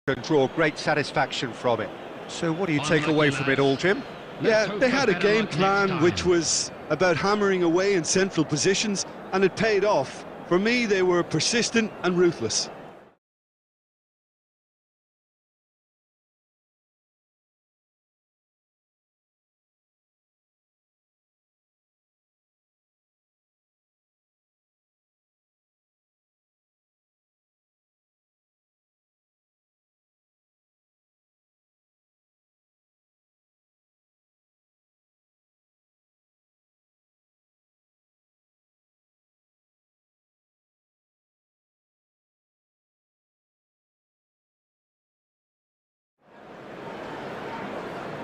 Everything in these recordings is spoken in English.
can draw great satisfaction from it. So what do you take away from it all, Jim? Yeah, they had a game plan which was about hammering away in central positions, and it paid off. For me, they were persistent and ruthless.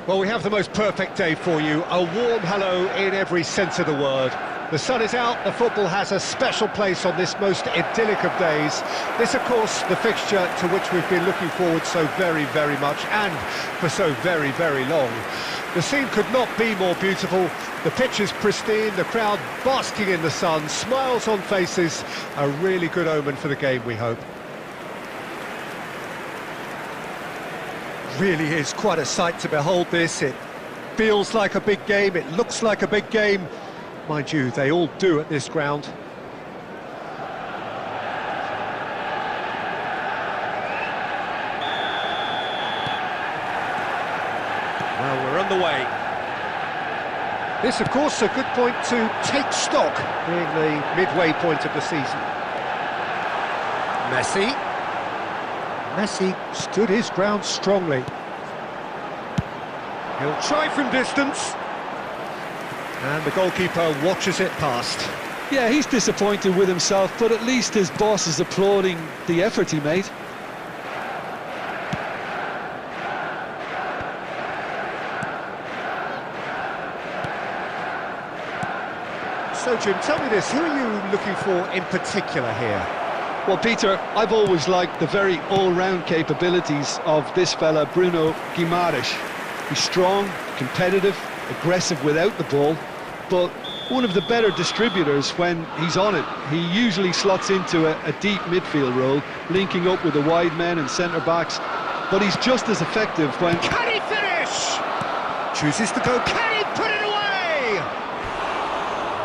Well, we have the most perfect day for you. A warm hello in every sense of the word. The sun is out, the football has a special place on this most idyllic of days. This, of course, the fixture to which we've been looking forward so very, very much, and for so very, very long. The scene could not be more beautiful. The pitch is pristine, the crowd basking in the sun, smiles on faces. A really good omen for the game, we hope. Really is quite a sight to behold this. It feels like a big game, it looks like a big game. Mind you, they all do at this ground. Well, we're underway. This, of course, a good point to take stock, being the midway point of the season. Messi stood his ground strongly. He'll try from distance. And the goalkeeper watches it past. Yeah, he's disappointed with himself, but at least his boss is applauding the effort he made. So, Jim, tell me this, who are you looking for in particular here? Well, Peter, I've always liked the very all-round capabilities of this fella, Bruno Guimaraes. He's strong, competitive, aggressive without the ball, but one of the better distributors when he's on it. He usually slots into a deep midfield role, linking up with the wide men and centre-backs, but he's just as effective when... Can he finish? Chooses to go, can he put it away?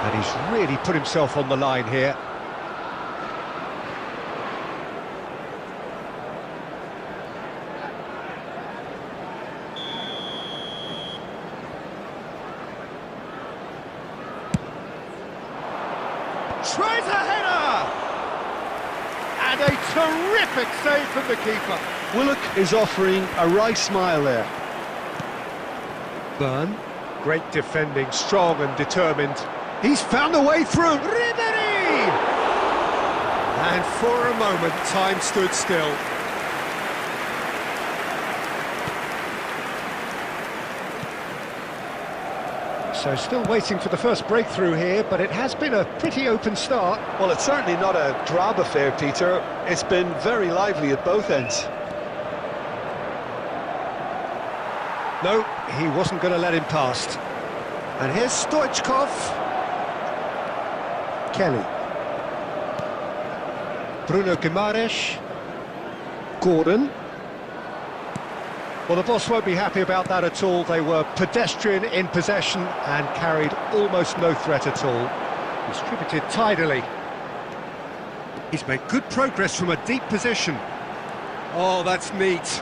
And he's really put himself on the line here. Tries a header! And a terrific save from the keeper. Willock is offering a wry smile there. Burn. Great defending, strong and determined. He's found a way through. Ribéry! And for a moment, time stood still. So still waiting for the first breakthrough here, but it has been a pretty open start. Well, it's certainly not a drab affair, Peter. It's been very lively at both ends. No, he wasn't going to let him past. And here's Stoichkov. Kelly. Bruno Guimaraes. Gordon. Well, the boss won't be happy about that at all. They were pedestrian in possession and carried almost no threat at all. Distributed tidily. He's made good progress from a deep position. Oh, that's neat.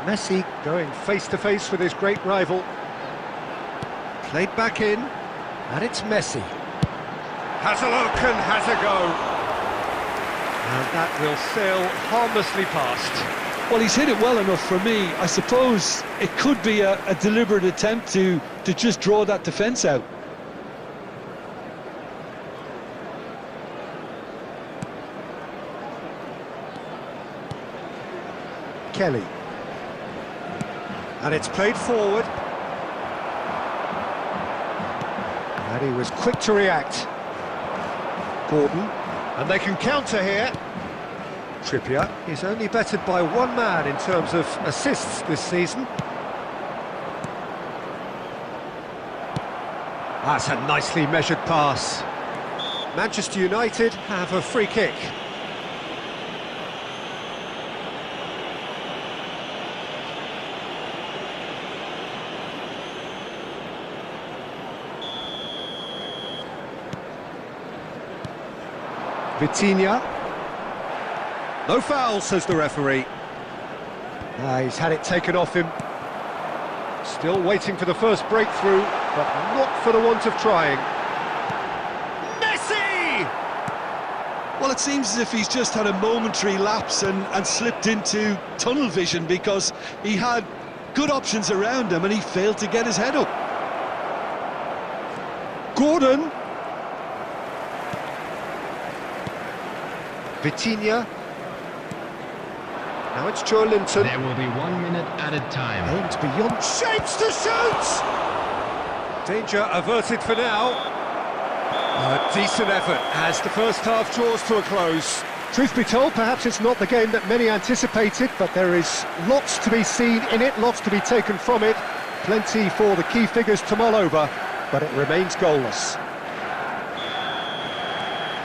Messi going face-to-face with his great rival. Played back in, and it's Messi. Has a look and has a go. And that will sail harmlessly past. Well, he's hit it well enough for me. I suppose it could be a deliberate attempt to just draw that defence out. Kelly. And it's played forward. And he was quick to react. Gordon. And they can counter here. Trippier is only bettered by one man in terms of assists this season. That's a nicely measured pass. Manchester United have a free kick. Vitinha. No foul, says the referee. He's had it taken off him. Still waiting for the first breakthrough, but not for the want of trying. Messi! Well, it seems as if he's just had a momentary lapse and slipped into tunnel vision, because he had good options around him and he failed to get his head up. Gordon. Vitinha. Now it's Joelinton. There will be 1 minute added time. Aimed beyond. Shapes to shoot! Danger averted for now. A decent effort as the first half draws to a close. Truth be told, perhaps it's not the game that many anticipated, but there is lots to be seen in it, lots to be taken from it. Plenty for the key figures to mull over, but it remains goalless.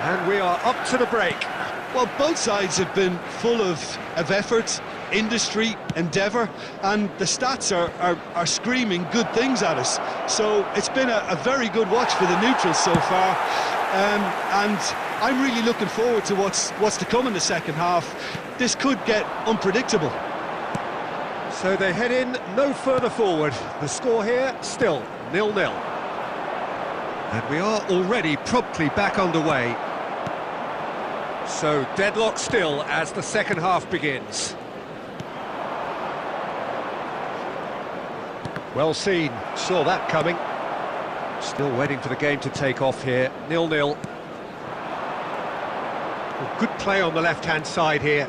And we are up to the break. Well, both sides have been full of effort, industry, endeavour, and the stats are screaming good things at us. So it's been a very good watch for the neutrals so far, and I'm really looking forward to what's to come in the second half. This could get unpredictable. So they head in no further forward. The score here still 0-0. And we are already promptly back underway. So deadlock still as the second half begins. Well seen, saw that coming. Still waiting for the game to take off here, 0-0. Well, good play on the left-hand side here.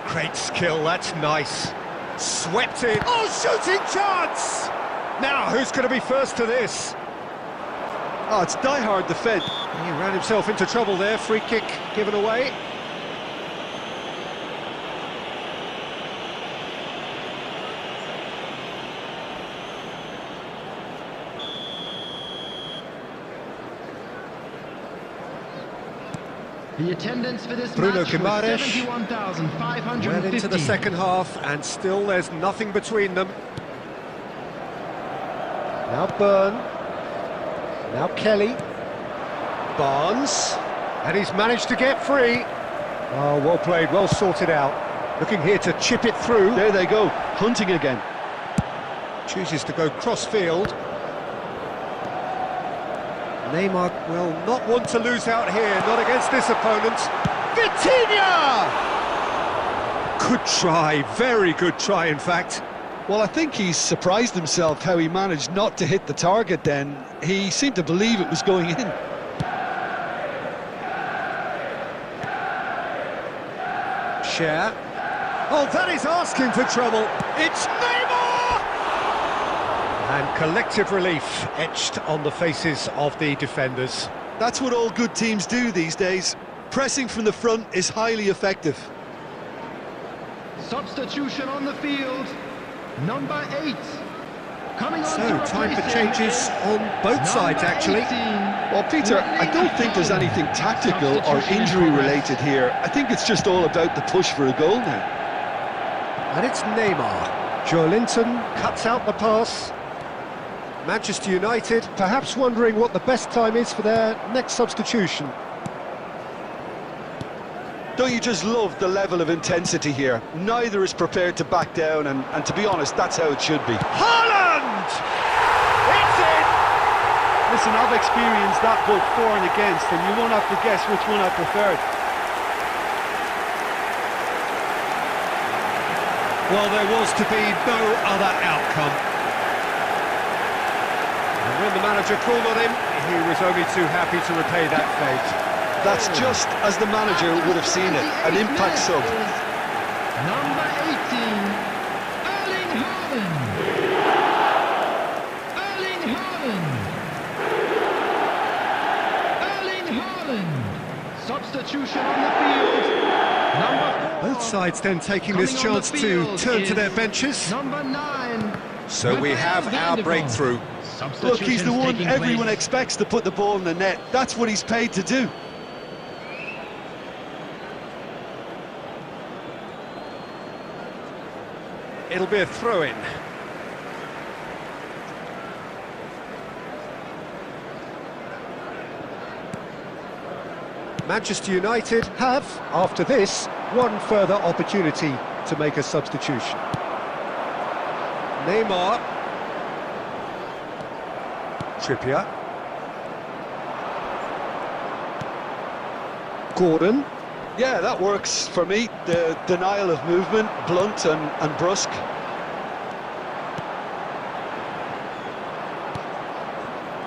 Great skill, that's nice. Swept in. Oh, shooting chance! Now, who's going to be first to this? Oh, it's die-hard defence. He ran himself into trouble there, free kick given away. The attendance for this Bruno match was Guimaraes 71,550. well into the second half, and still there's nothing between them. Now Byrne. Now Kelly. Barnes. And he's managed to get free. Oh, well played, well sorted out. Looking here to chip it through. There they go, hunting again. Chooses to go cross-field. Neymar will not want to lose out here, not against this opponent. Vitinha! Good try, very good try in fact. Well, I think he's surprised himself how he managed not to hit the target then. He seemed to believe it was going in. Cher. Oh, that is asking for trouble. It's Neymar! And collective relief etched on the faces of the defenders. That's what all good teams do these days. Pressing from the front is highly effective. Substitution on the field. Number 8. Coming on So, time for changes on both sides, actually. 18. Well, Peter, I don't think there's anything tactical or injury-related here. I think it's just all about the push for a goal now. And it's Neymar. Joelinton cuts out the pass. Manchester United perhaps wondering what the best time is for their next substitution. Don't you just love the level of intensity here? Neither is prepared to back down, and to be honest, that's how it should be. Haaland! It's in! Listen, I've experienced that both for and against, and you won't have to guess which one I preferred. Well, there was to be no other outcome. And when the manager called on him, he was only too happy to repay that fate. That's just as the manager would have seen it, an impact sub. Number 18, Erling Haaland. Erling Haaland. Erling Haaland. Substitution on the field. Number 4. Both sides then taking this chance to turn to their benches. Number 9. So we have our breakthrough. Look, he's the one everyone expects to put the ball in the net. That's what he's paid to do. It'll be a throw-in. Manchester United have, after this, one further opportunity to make a substitution. Neymar. Trippier. Gordon. Yeah, that works for me. The denial of movement, blunt and brusque.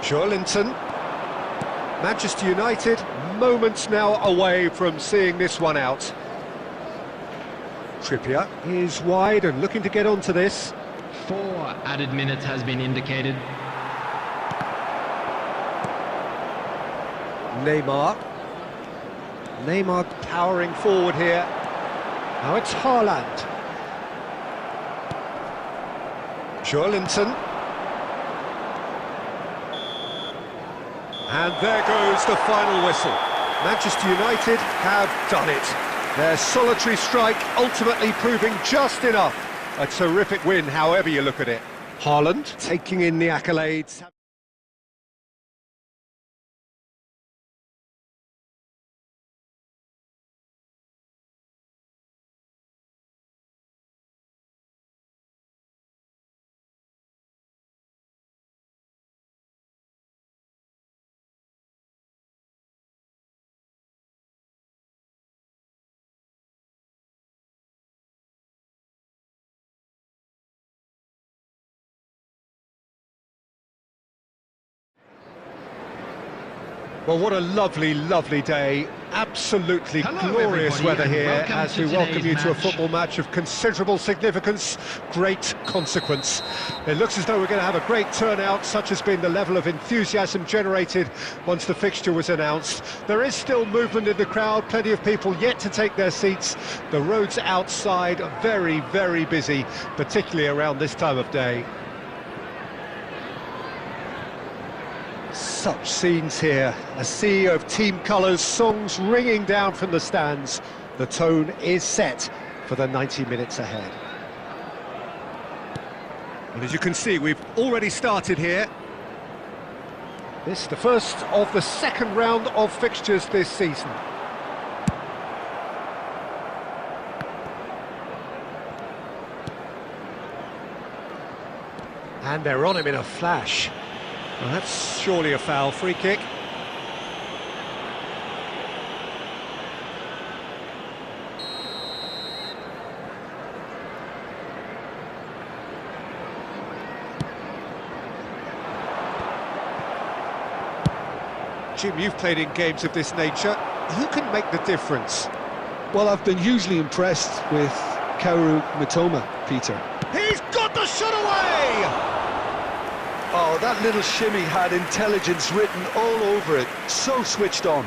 Joelinton. Manchester United, moments now away from seeing this one out. Trippier is wide and looking to get onto this. 4 added minutes has been indicated. Neymar. Neymar powering forward here. Now it's Haaland. Joelinton. And there goes the final whistle. Manchester United have done it. Their solitary strike ultimately proving just enough. A terrific win, however you look at it. Haaland taking in the accolades. Well, what a lovely, lovely day. Absolutely glorious weather here as we welcome you to a football match of considerable significance, great consequence. It looks as though we're going to have a great turnout, such has been the level of enthusiasm generated once the fixture was announced. There is still movement in the crowd, plenty of people yet to take their seats. The roads outside are very, very busy, particularly around this time of day. Such scenes here, a sea of team colours, songs ringing down from the stands. The tone is set for the 90 minutes ahead. And as you can see, we've already started here. This the first of the second round of fixtures this season. And they're on him in a flash. Well, that's surely a foul. Free kick. Jim, you've played in games of this nature. Who can make the difference? Well, I've been hugely impressed with Kaoru Mitoma, Peter. He's got the shot away! Oh, that little shimmy had intelligence written all over it. So switched on.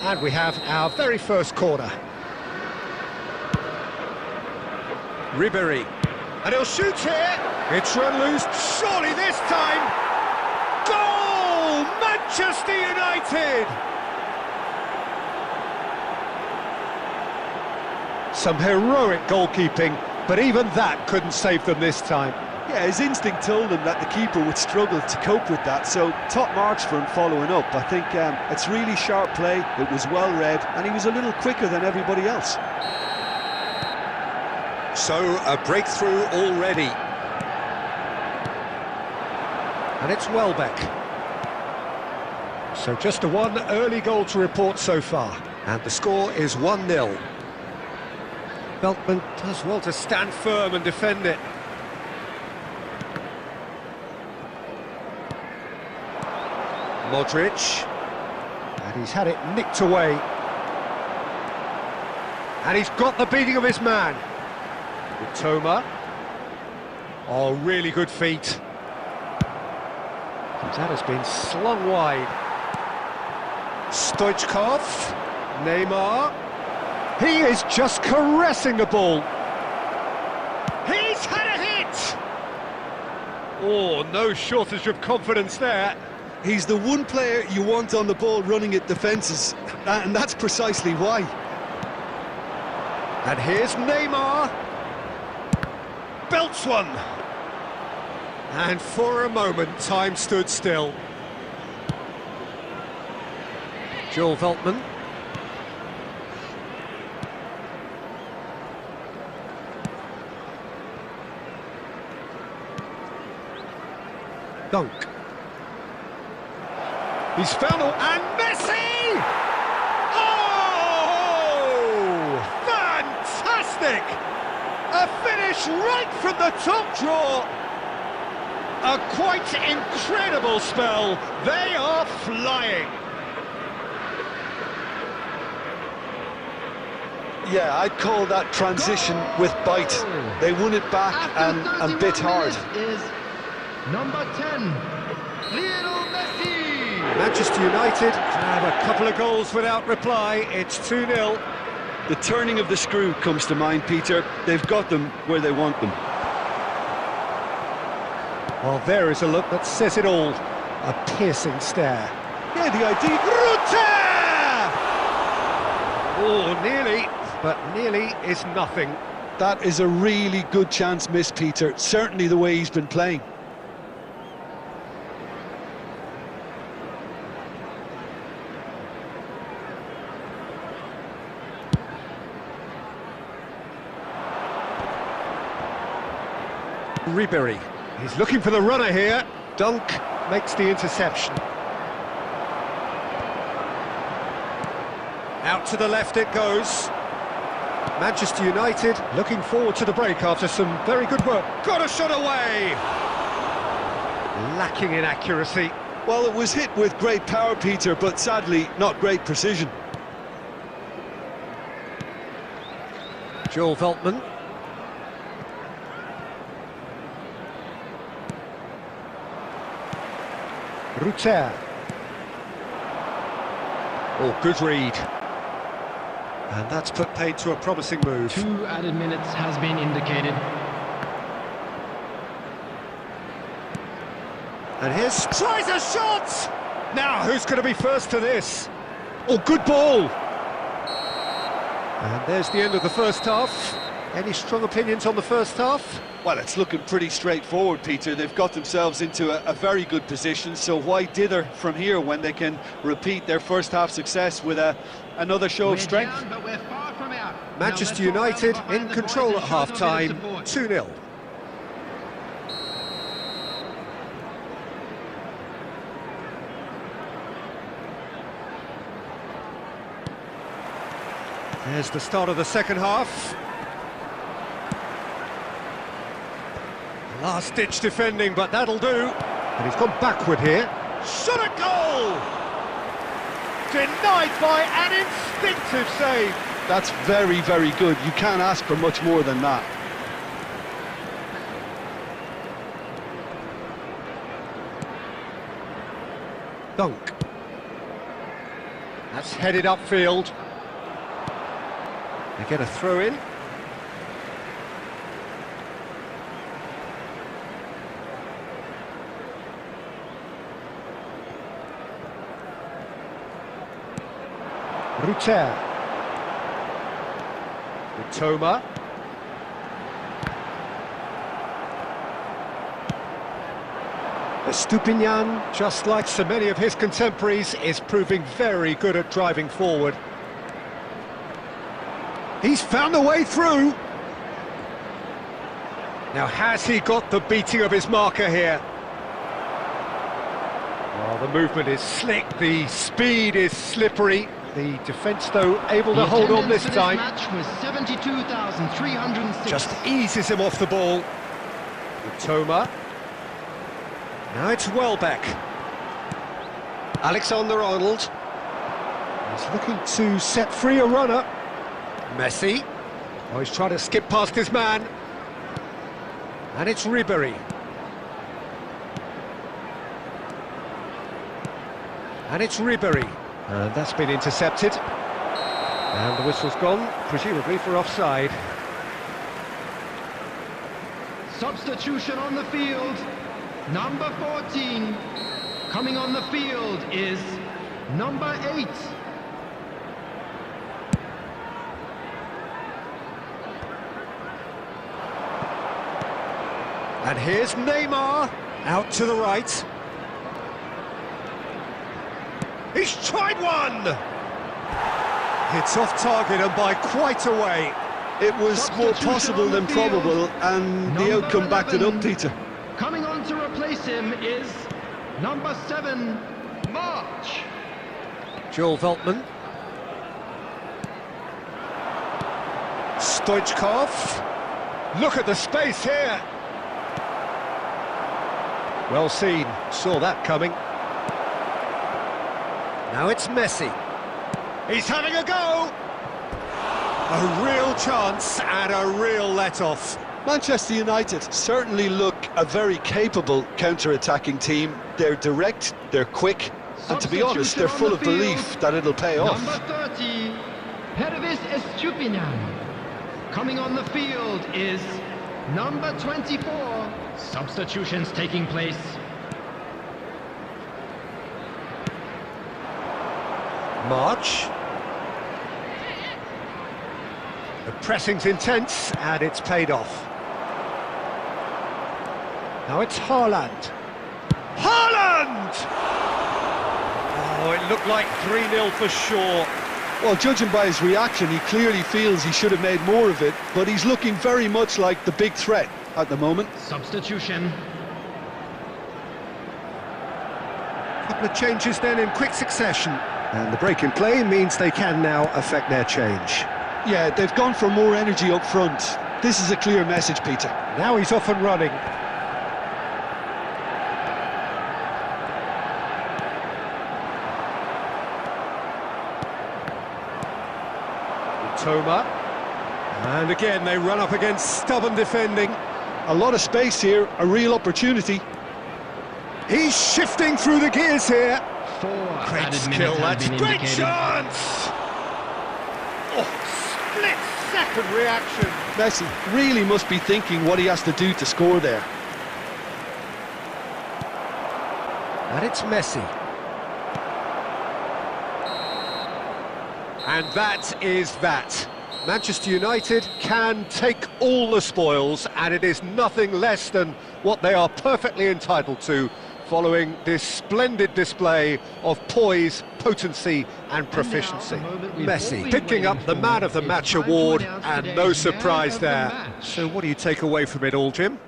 And we have our very first corner. Ribéry. And he'll shoot here. It's run loose. Surely this time. Goal! Manchester United! Some heroic goalkeeping, but even that couldn't save them this time. Yeah, his instinct told him that the keeper would struggle to cope with that, so top marks for him following up. I think it's really sharp play, it was well read, and he was a little quicker than everybody else. So, a breakthrough already. And it's Welbeck. So just a one early goal to report so far. And the score is 1-0. Beltman does well to stand firm and defend it. Modric. And he's had it nicked away. And he's got the beating of his man. Mitoma. Oh, really good feet. That has been slung wide. Stoichkov. Neymar. He is just caressing the ball. He's had a hit! Oh, no shortage of confidence there. He's the one player you want on the ball running at defences, and that's precisely why. And here's Neymar. belts one. And for a moment, time stood still. Joel Veltman. Dunk. He's found and Messi! Oh! Fantastic! A finish right from the top drawer. A quite incredible spell. They are flying. Yeah, I'd call that transition with bite. They won it back and bit hard. Is number 10, Lionel Messi. Manchester United have a couple of goals without reply. It's 2-0. The turning of the screw comes to mind, Peter. They've got them where they want them. Well, there is a look that says it all. A piercing stare. Yeah, the idea... Oh, nearly, but nearly is nothing. That is a really good chance missed, Peter. Certainly the way he's been playing. Ribery, he's looking for the runner here. Dunk makes the interception. Out to the left it goes. Manchester United looking forward to the break after some very good work. Got a shot away! Lacking in accuracy. Well, it was hit with great power, Peter, but sadly not great precision. Joel Veltman. Rutter. Oh, good read. And that's put paid to a promising move. 2 added minutes has been indicated. And here's... tries a shot! Now, who's going to be first to this? Oh, good ball! And there's the end of the first half. Any strong opinions on the first half? Well, it's looking pretty straightforward, Peter. They've got themselves into a very good position, so why dither from here when they can repeat their first half success with another show of strength? Down, but we're far from out. Manchester United in control at half-time, 2-0. There's the start of the second half. Last-ditch defending, but that'll do. And he's gone backward here. Shot a goal! Denied by an instinctive save. That's very, very good. You can't ask for much more than that. Dunk. That's headed upfield. They get a throw in. Rutter. Toma. Estupinian, just like so many of his contemporaries, is proving very good at driving forward. He's found a way through. Now, has he got the beating of his marker here? Well, the movement is slick, the speed is slippery. The defence, though, able to hold on this time. Match was 72,306. Just eases him off the ball. Toma. Now it's Welbeck. Alexander-Arnold. He's looking to set free a runner. Messi. Oh, he's trying to skip past his man. And it's Ribery. And it's Ribery. And that's been intercepted. And the whistle's gone, presumably for offside. Substitution on the field. Number 14. Coming on the field is number 8. And here's Neymar, out to the right. He's tried one! It's off target and by quite a way. It was more possible than probable, and the outcome backed it up, Peter. Coming on to replace him is number 7, March. Joel Veltman. Stoichkov. Look at the space here. Well seen, saw that coming. Now it's Messi. He's having a go! A real chance and a real let-off. Manchester United certainly look a very capable counter-attacking team. They're direct, they're quick, and to be honest, they're full of belief that it'll pay off. Number 30, Pervis Estupiñán. Coming on the field is number 24. Substitutions taking place. March. The pressing's intense and it's paid off. Now it's Haaland. Haaland! Oh, it looked like 3-0 for sure. Well, judging by his reaction, he clearly feels he should have made more of it, but he's looking very much like the big threat at the moment. Substitution. Couple of changes then in quick succession. And the break in play means they can now affect their change. Yeah, they've gone for more energy up front. This is a clear message, Peter. Now he's off and running. Toma. And again, they run up against stubborn defending. A lot of space here, a real opportunity. He's shifting through the gears here. 4 Great added skill, minutes have that's been great indicated. chance! Oh, split-second reaction. Messi really must be thinking what he has to do to score there. And it's Messi. And that is that. Manchester United can take all the spoils, and it is nothing less than what they are perfectly entitled to, following this splendid display of poise, potency and proficiency. Messi picking up the Man of the Match award, and no surprise there. So what do you take away from it all, Jim?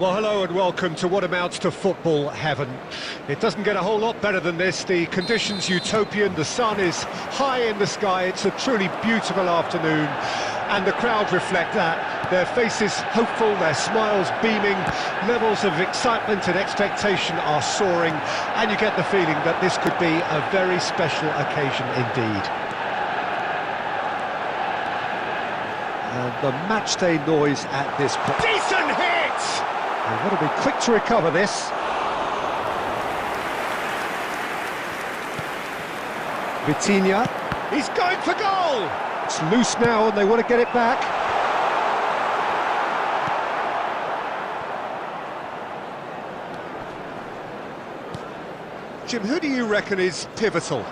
Well, hello and welcome to what amounts to football heaven. It doesn't get a whole lot better than this. The conditions utopian, the sun is high in the sky, it's a truly beautiful afternoon, and the crowd reflect that. Their faces hopeful, their smiles beaming, levels of excitement and expectation are soaring, and you get the feeling that this could be a very special occasion indeed. And the matchday noise at this point. Decent hit! They've got to be quick to recover this. Vitinha, he's going for goal! It's loose now and they want to get it back. Jim, who do you reckon is pivotal?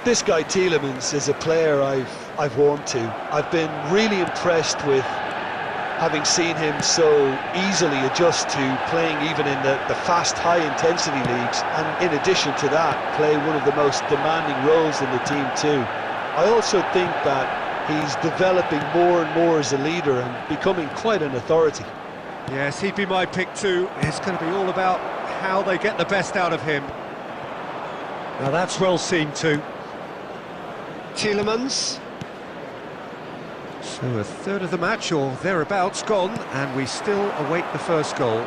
This guy Tielemans is a player I've warmed to. I've been really impressed with having seen him so easily adjust to playing even in the fast, high-intensity leagues, and in addition to that, play one of the most demanding roles in the team too. I also think that he's developing more and more as a leader and becoming quite an authority. Yes, he'd be my pick too. It's going to be all about how they get the best out of him. Now that's well seen too. Tielemans. So a third of the match, or thereabouts, gone, and we still await the first goal.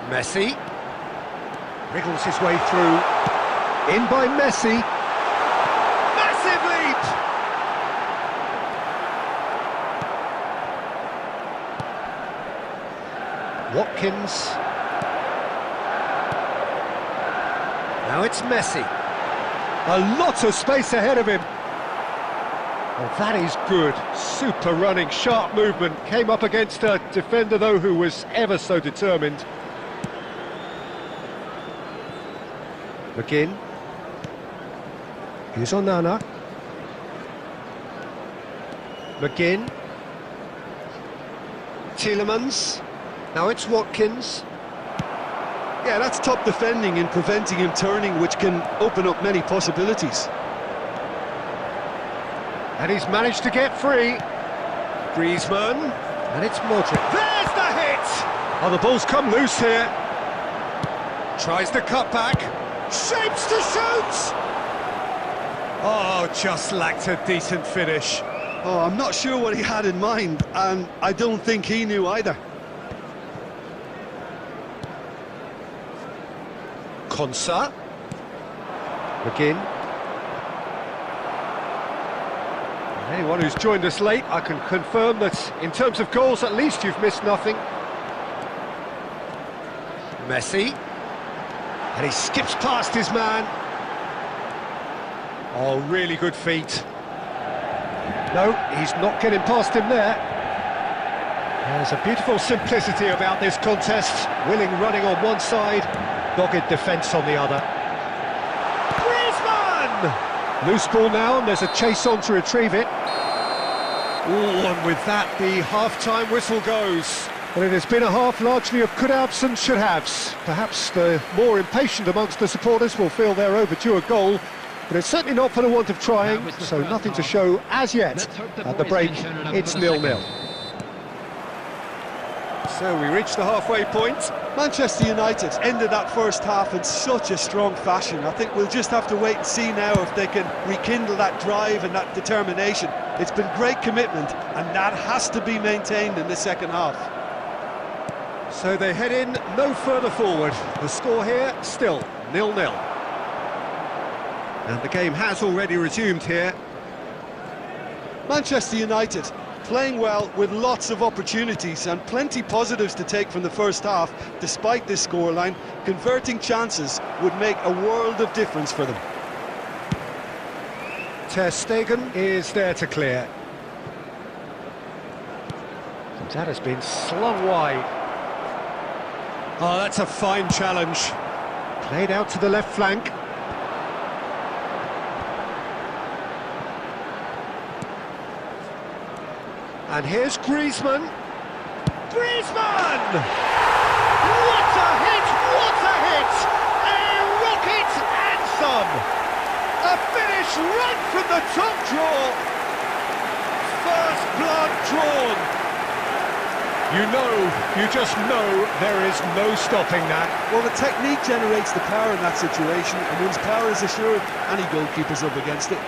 Messi wriggles his way through. In by Messi. Watkins. Now it's Messi. A lot of space ahead of him. Oh, that is good. Super running, sharp movement. Came up against a defender, though, who was ever so determined. McGinn. Here's Onana. McGinn. Tielemans. Now it's Watkins. Yeah, that's top defending and preventing him turning, which can open up many possibilities. And he's managed to get free. Griezmann. And it's Modric. There's the hit! Oh, the ball's come loose here. Tries to cut back. Shapes to shoot! Oh, just lacked a decent finish. Oh, I'm not sure what he had in mind, and I don't think he knew either. Konsa. McGinn. Anyone who's joined us late, I can confirm that in terms of goals, at least you've missed nothing. Messi. And he skips past his man. Oh, really good feet. No, he's not getting past him there. There's a beautiful simplicity about this contest. Willing running on one side, dogged defence on the other. Griezmann! Loose ball now, and there's a chase on to retrieve it. Ooh, and with that, the half-time whistle goes. Well, it has been a half largely of could-haves and should-haves. Perhaps the more impatient amongst the supporters will feel they're overdue a goal, but it's certainly not for the want of trying, so nothing to show as yet. At the break, it's 0-0. So we reach the halfway point. Manchester United ended that first half in such a strong fashion. I think we'll just have to wait and see now if they can rekindle that drive and that determination. It's been great commitment, and that has to be maintained in the second half. So they head in no further forward. The score here, still 0-0. And the game has already resumed here. Manchester United playing well with lots of opportunities and plenty positives to take from the first half. Despite this scoreline, converting chances would make a world of difference for them. Ter Stegen is there to clear. That has been slung wide. Oh, that's a fine challenge. Played out to the left flank. And here's Griezmann. Griezmann! What a hit! What a hit! A rocket and some! A finish right from the top draw! First blood drawn! You just know there is no stopping that. Well, the technique generates the power in that situation, and once power is assured, any goalkeeper's up against it.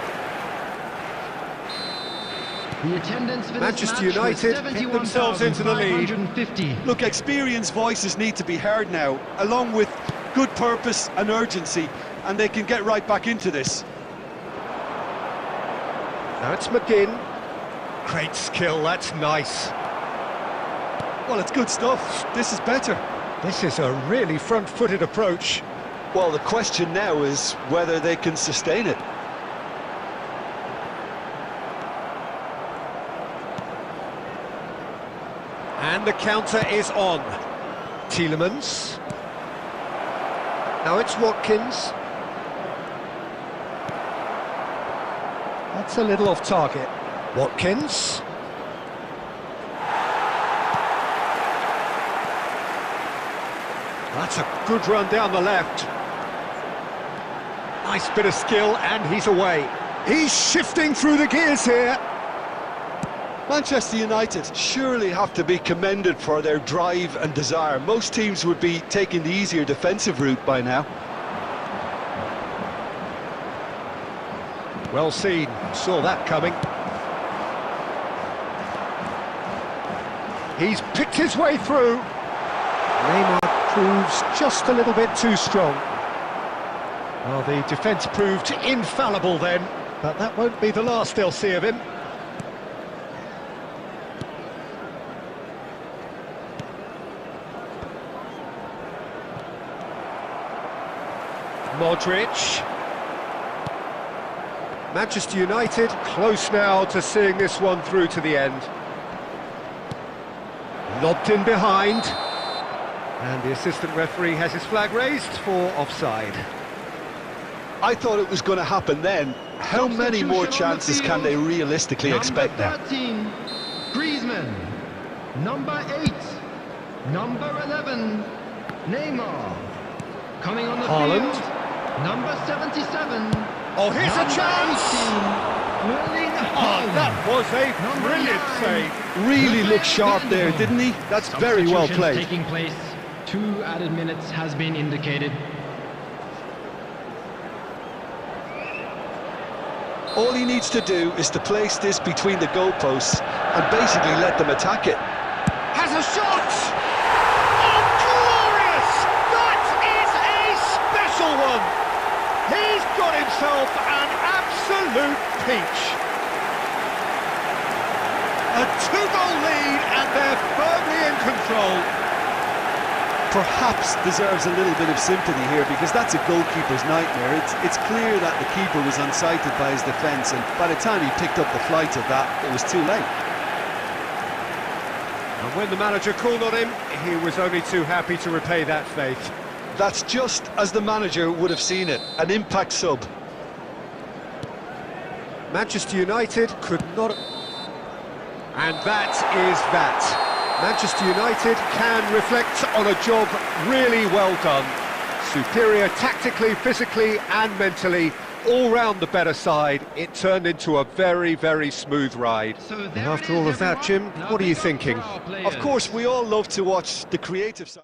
The attendance for Manchester United get themselves into the lead. Look, experienced voices need to be heard now, along with good purpose and urgency, and they can get right back into this. Now it's McGinn. Great skill, that's nice. Well, it's good stuff. This is better. This is a really front-footed approach. Well, the question now is whether they can sustain it. And the counter is on. Tielemans. Now it's Watkins. That's a little off target. Watkins. That's a good run down the left. Nice bit of skill, and he's away. He's shifting through the gears here. Manchester United surely have to be commended for their drive and desire. Most teams would be taking the easier defensive route by now. Well seen, saw that coming. He's picked his way through. Neymar proves just a little bit too strong. Well, the defence proved infallible then, but that won't be the last they'll see of him. Modric. Manchester United close now to seeing this one through to the end. Lobbed in behind. And the assistant referee has his flag raised for offside. I thought it was going to happen then. How many more chances can they realistically expect now? Number 13, Griezmann. Number 8, number 11, Neymar. Coming on the Haaland. field, number 77. Oh, here's a number chance! 18, Erling Oh, Haaland. that was a Number brilliant 9. save. Really looked sharp there, didn't he? That's very well Substitutions played. taking place. 2 added minutes has been indicated. All he needs to do is to place this between the goalposts and basically let them attack it. Has a shot! Oh, glorious! That is a special one! He's got himself an absolute peach. A 2-goal lead and they're firmly in control. Perhaps deserves a little bit of sympathy here, because that's a goalkeeper's nightmare. It's clear that the keeper was unsighted by his defence, and by the time he picked up the flight of that, it was too late. And when the manager called on him, he was only too happy to repay that faith. That's just as the manager would have seen it, an impact sub. Manchester United could not... And that is that. Manchester United can reflect on a job really well done. Superior tactically, physically and mentally, all round the better side. It turned into a very, very smooth ride. And after all of that, Jim, what are you thinking? Of course, we all love to watch the creative side.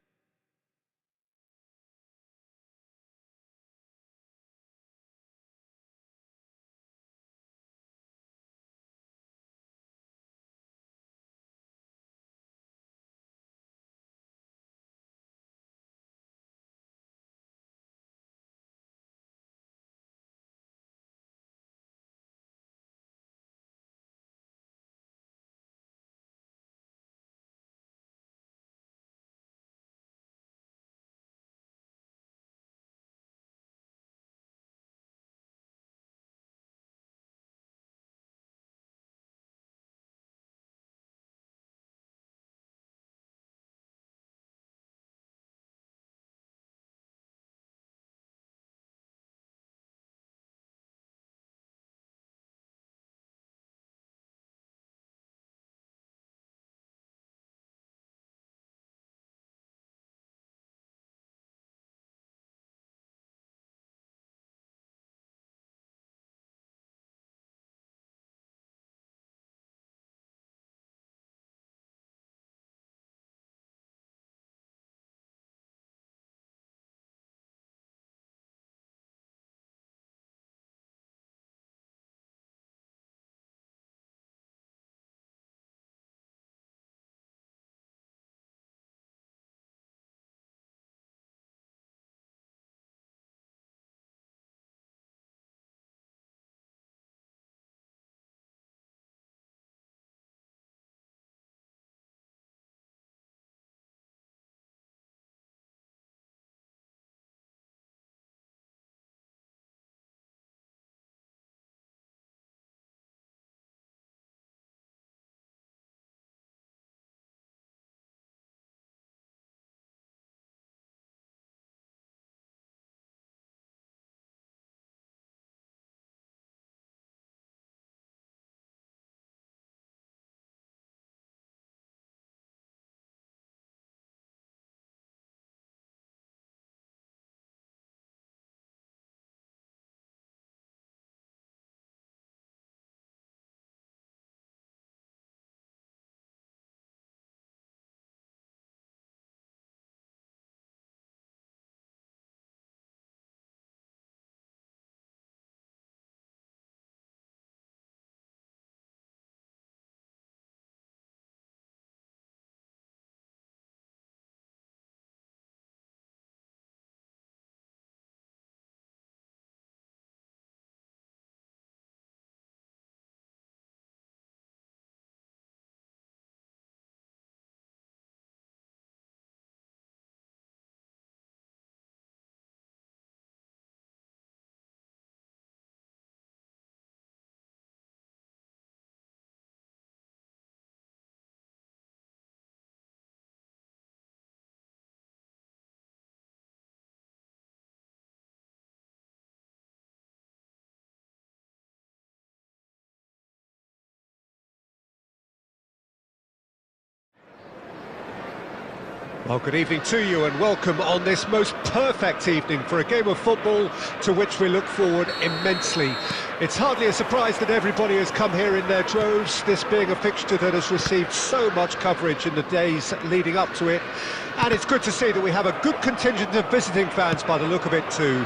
Well, good evening to you and welcome on this most perfect evening for a game of football to which we look forward immensely. It's hardly a surprise that everybody has come here in their droves, this being a fixture that has received so much coverage in the days leading up to it. And it's good to see that we have a good contingent of visiting fans by the look of it too.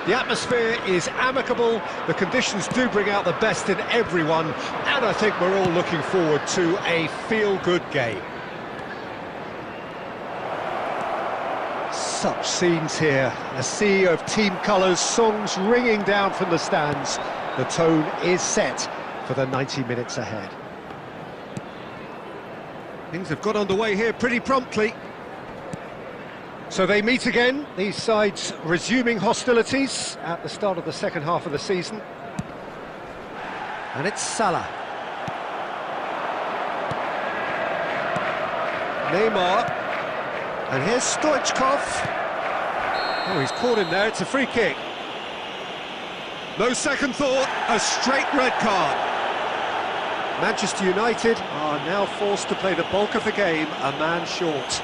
The atmosphere is amicable, the conditions do bring out the best in everyone, and I think we're all looking forward to a feel-good game. Such scenes here, a sea of team colours, songs ringing down from the stands. The tone is set for the 90 minutes ahead. Things have got underway here pretty promptly. So they meet again, these sides resuming hostilities at the start of the second half of the season. And it's Salah. Neymar. And here's Stoichkov. Oh, he's caught him there, it's a free kick. No second thought, a straight red card. Manchester United are now forced to play the bulk of the game, a man short.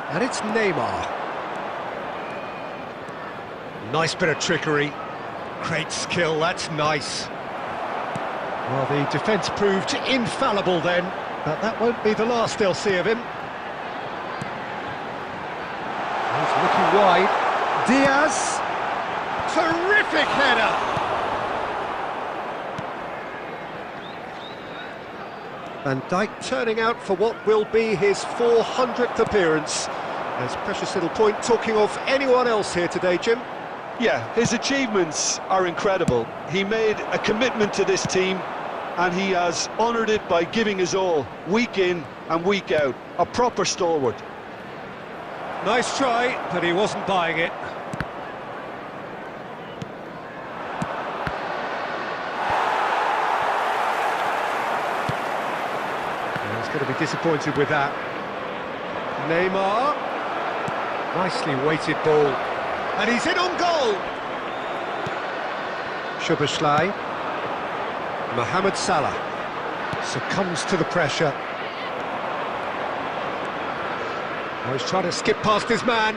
And it's Neymar. Nice bit of trickery. Great skill, that's nice. Well, the defence proved infallible then, but that won't be the last they'll see of him. He's looking wide. Diaz. Terrific header! Van Dijk turning out for what will be his 400th appearance. There's precious little point talking of anyone else here today, Jim. Yeah, his achievements are incredible. He made a commitment to this team and he has honoured it by giving his all, week in and week out. A proper stalwart. Nice try, but he wasn't buying it. He's going to be disappointed with that. Neymar. Nicely weighted ball. And he's in on goal! Szoboszlai. Mohamed Salah succumbs to the pressure. Oh, he's trying to skip past his man.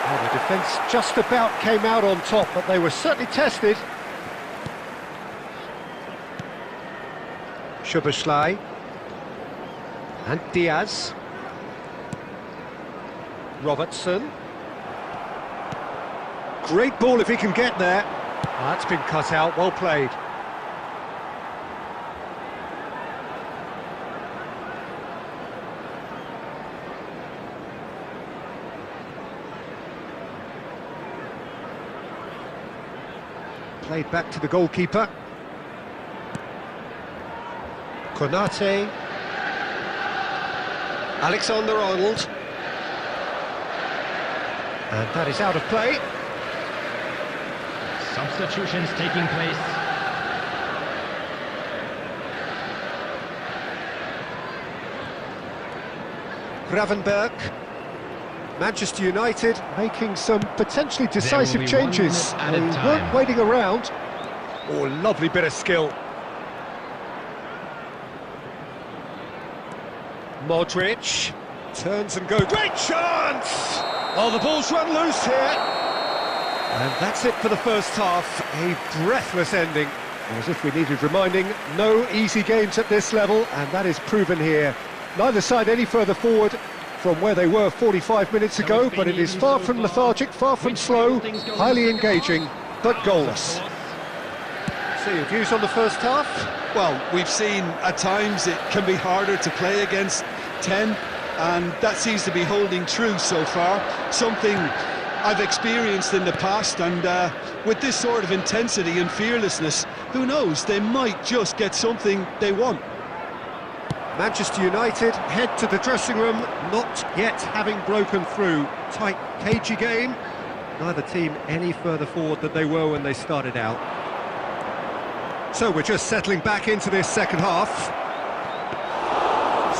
Oh, the defence just about came out on top, but they were certainly tested. Szoboszlai. And Diaz. Robertson. Great ball if he can get there. Oh, that's been cut out, well played. Played back to the goalkeeper. Konate. Alexander-Arnold. And that is out of play. Substitutions taking place. Gravenberg. Manchester United making some potentially decisive changes. They weren't waiting around. Oh, lovely bit of skill. Modric turns and goes. Great chance! Oh, the ball's run loose here. And that's it for the first half. A breathless ending. As if we needed reminding, no easy games at this level, and that is proven here. Neither side any further forward from where they were 45 minutes ago, but it is far from lethargic, far from slow, highly engaging, but goalless. So your views on the first half? Well, we've seen at times it can be harder to play against 10, and that seems to be holding true so far. Something I've experienced in the past, and with this sort of intensity and fearlessness, who knows, they might just get something they want. Manchester United head to the dressing room, not yet having broken through. Tight, cagey game. Neither team any further forward than they were when they started out. So we're just settling back into this second half.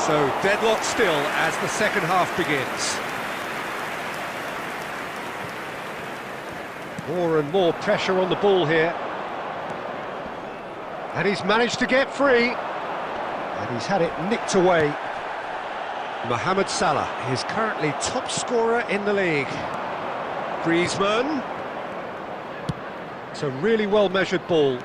So deadlock still as the second half begins. More and more pressure on the ball here. And he's managed to get free. And he's had it nicked away. Mohamed Salah is currently top scorer in the league. Griezmann. It's a really well-measured ball.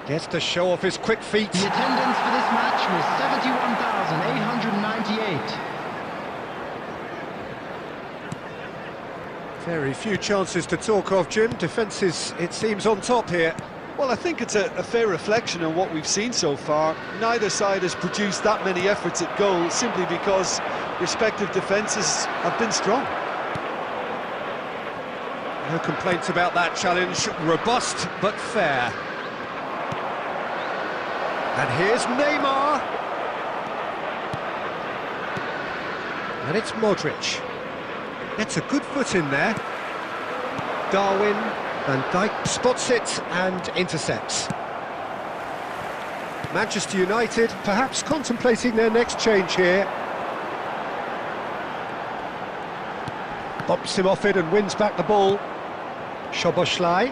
Gets to show off his quick feet. The attendance for this match was 71,898. Very few chances to talk of, Jim. Defence is, it seems, on top here. Well, I think it's a fair reflection on what we've seen so far. Neither side has produced that many efforts at goal simply because respective defences have been strong. No complaints about that challenge. Robust but fair. And here's Neymar. And it's Modric. Gets a good foot in there. Darwin. Van Dijk spots it and intercepts. Manchester United perhaps contemplating their next change here. Bumps him off it and wins back the ball. Szoboszlai.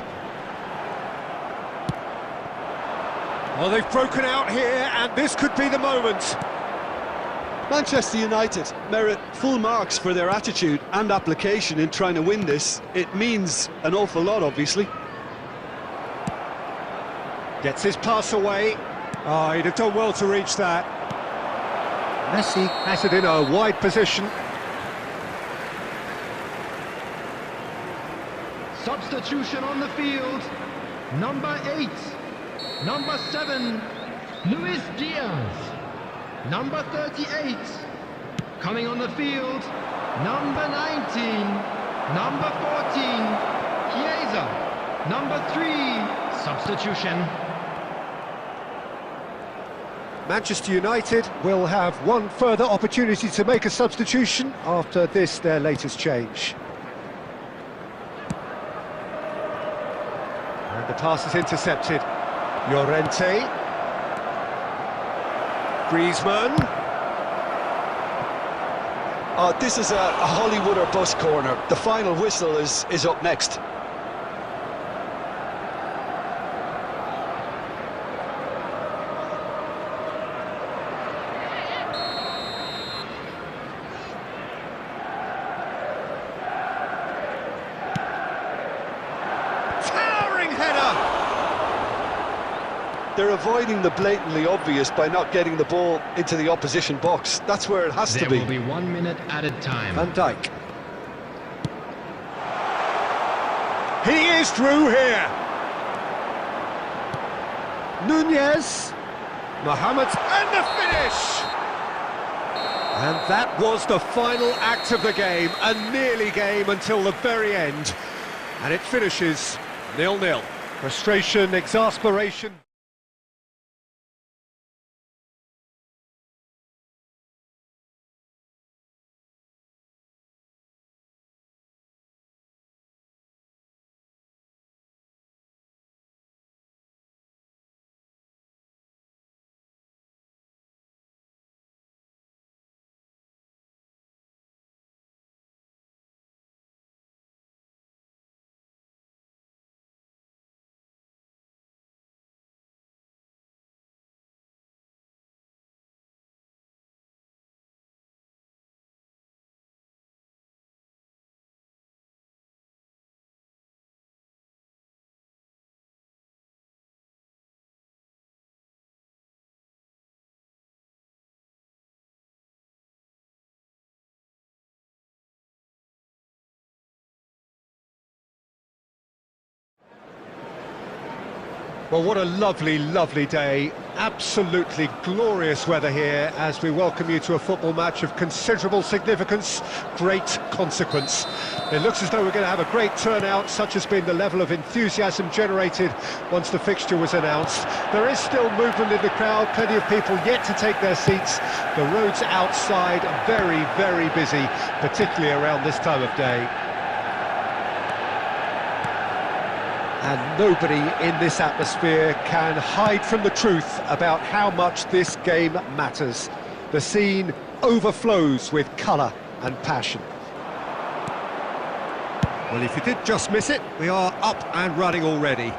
Oh, they've broken out here, and this could be the moment. Manchester United merit full marks for their attitude and application in trying to win this. It means an awful lot, obviously. Gets his pass away. Oh, he'd have done well to reach that. Messi has it in a wide position. Substitution on the field. Number 8. Number 7. Luis Diaz. Number 38. Coming on the field. Number 19. Number 14. Chiesa. Number 3. Substitution. Manchester United will have one further opportunity to make a substitution after this, their latest change. And the pass is intercepted. Llorente. Griezmann. Oh, this is a Hollywood or bust corner. The final whistle is up next. They're avoiding the blatantly obvious by not getting the ball into the opposition box. That's where it has to be. There will be 1 minute added time. Van Dijk. He is through here. Nunez. Mohamed, and the finish! And that was the final act of the game, a nearly game until the very end. And it finishes 0-0. Frustration, exasperation. Well, what a lovely, lovely day. absolutely glorious weather here as we welcome you to a football match of considerable significance, great consequence. It looks as though we're going to have a great turnout, such has been the level of enthusiasm generated once the fixture was announced. There is still movement in the crowd, plenty of people yet to take their seats. The roads outside are very, very busy, particularly around this time of day. And nobody in this atmosphere can hide from the truth about how much this game matters. The scene overflows with colour and passion. Well, if you did just miss it, we are up and running already.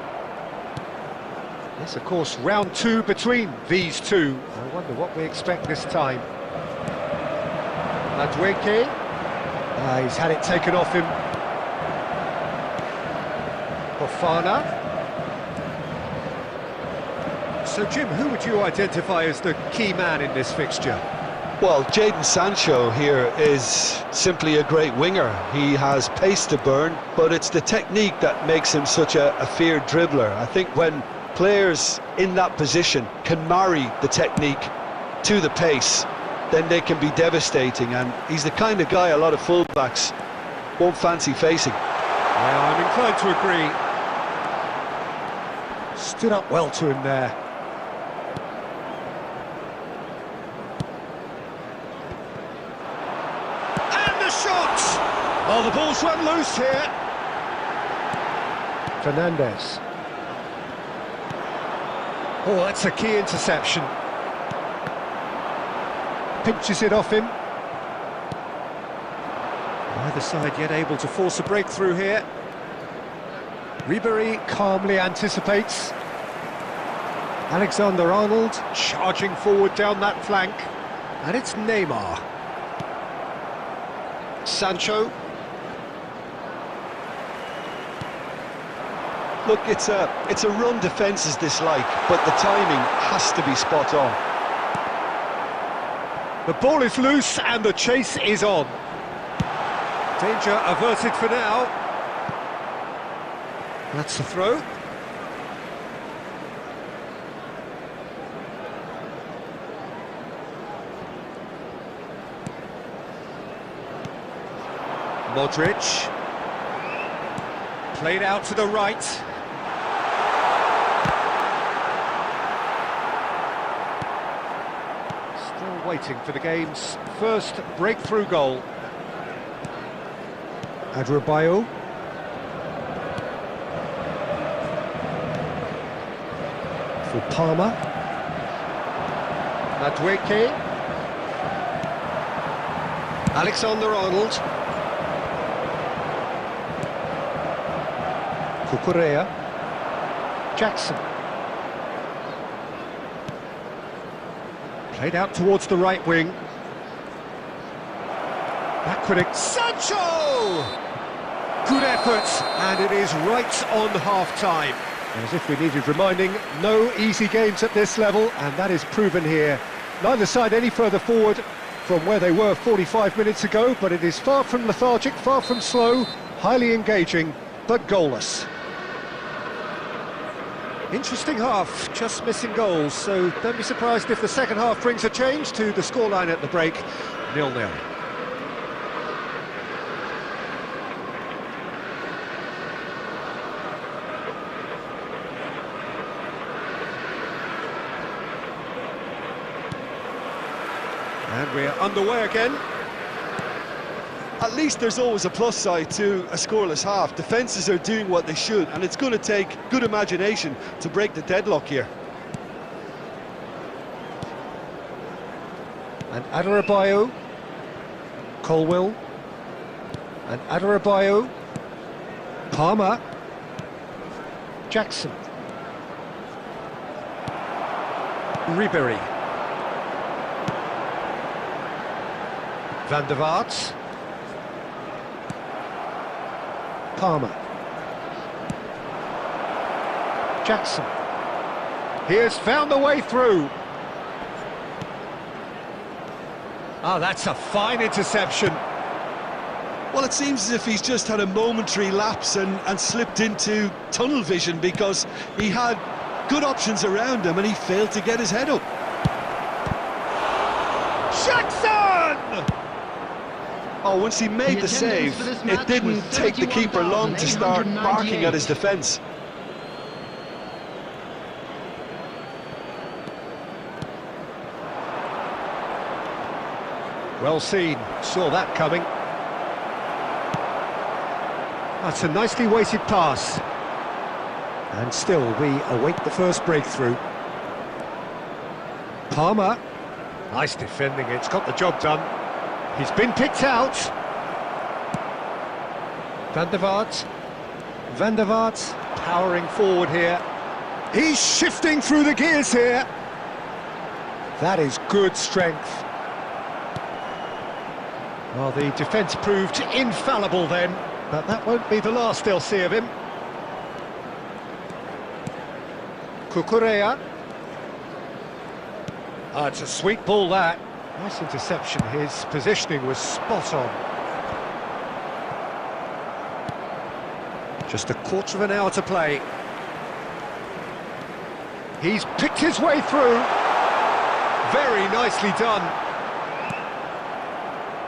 It's, of course, round two between these two. I wonder what we expect this time. Madueke. He's had it taken off him. Fofana. So, Jim, who would you identify as the key man in this fixture? Well, Jadon Sancho here is simply a great winger. He has pace to burn, but it's the technique that makes him such a feared dribbler. I think when players in that position can marry the technique to the pace, then they can be devastating, and he's the kind of guy a lot of fullbacks won't fancy facing. Yeah, I'm inclined to agree. Stood up well to him there. And the shot! Oh, the ball's run loose here. Fernandez. Oh, that's a key interception. Pinches it off him. Either side yet able to force a breakthrough here. Ribery calmly anticipates. Alexander-Arnold charging forward down that flank. And it's Neymar. Sancho. Look, it's a run defence dislike, but the timing has to be spot on. The ball is loose and the chase is on. Danger averted for now. That's the throw. Modric. Played out to the right. Still waiting for the game's first breakthrough goal. Adebayo. For Palmer. Madueke. Alexander-Arnold. Cucurella. Jackson. Played out towards the right wing. Backward. Sancho! Good effort, and it is right on half-time. As if we needed reminding, no easy games at this level, and that is proven here. Neither side any further forward from where they were 45 minutes ago, but it is far from lethargic, far from slow, highly engaging, but goalless. Interesting half, just missing goals, so don't be surprised if the second half brings a change to the scoreline at the break, 0-0. And we're underway again. At least there's always a plus side to a scoreless half. Defences are doing what they should, and it's going to take good imagination to break the deadlock here. And Adebayo. Colwill. And Adebayo. Palmer. Jackson. Ribery. Van der Vaart. Palmer. Jackson. He has found the way through. Oh, that's a fine interception. Well, it seems as if he's just had a momentary lapse and slipped into tunnel vision, because he had good options around him, and he failed to get his head up. Jackson! Oh, once he made the save, it didn't take the keeper long to start barking at his defence. Well seen, saw that coming. That's a nicely weighted pass. And still, we await the first breakthrough. Palmer. Nice defending, it's got the job done. He's been picked out. Van der Vaart. Van der Vaart powering forward here. He's shifting through the gears here. That is good strength. Well, the defence proved infallible then, but that won't be the last they'll see of him. Cucurella. Ah, it's a sweet ball, that. Nice interception. His positioning was spot on. Just a quarter of an hour to play. He's picked his way through. Very nicely done.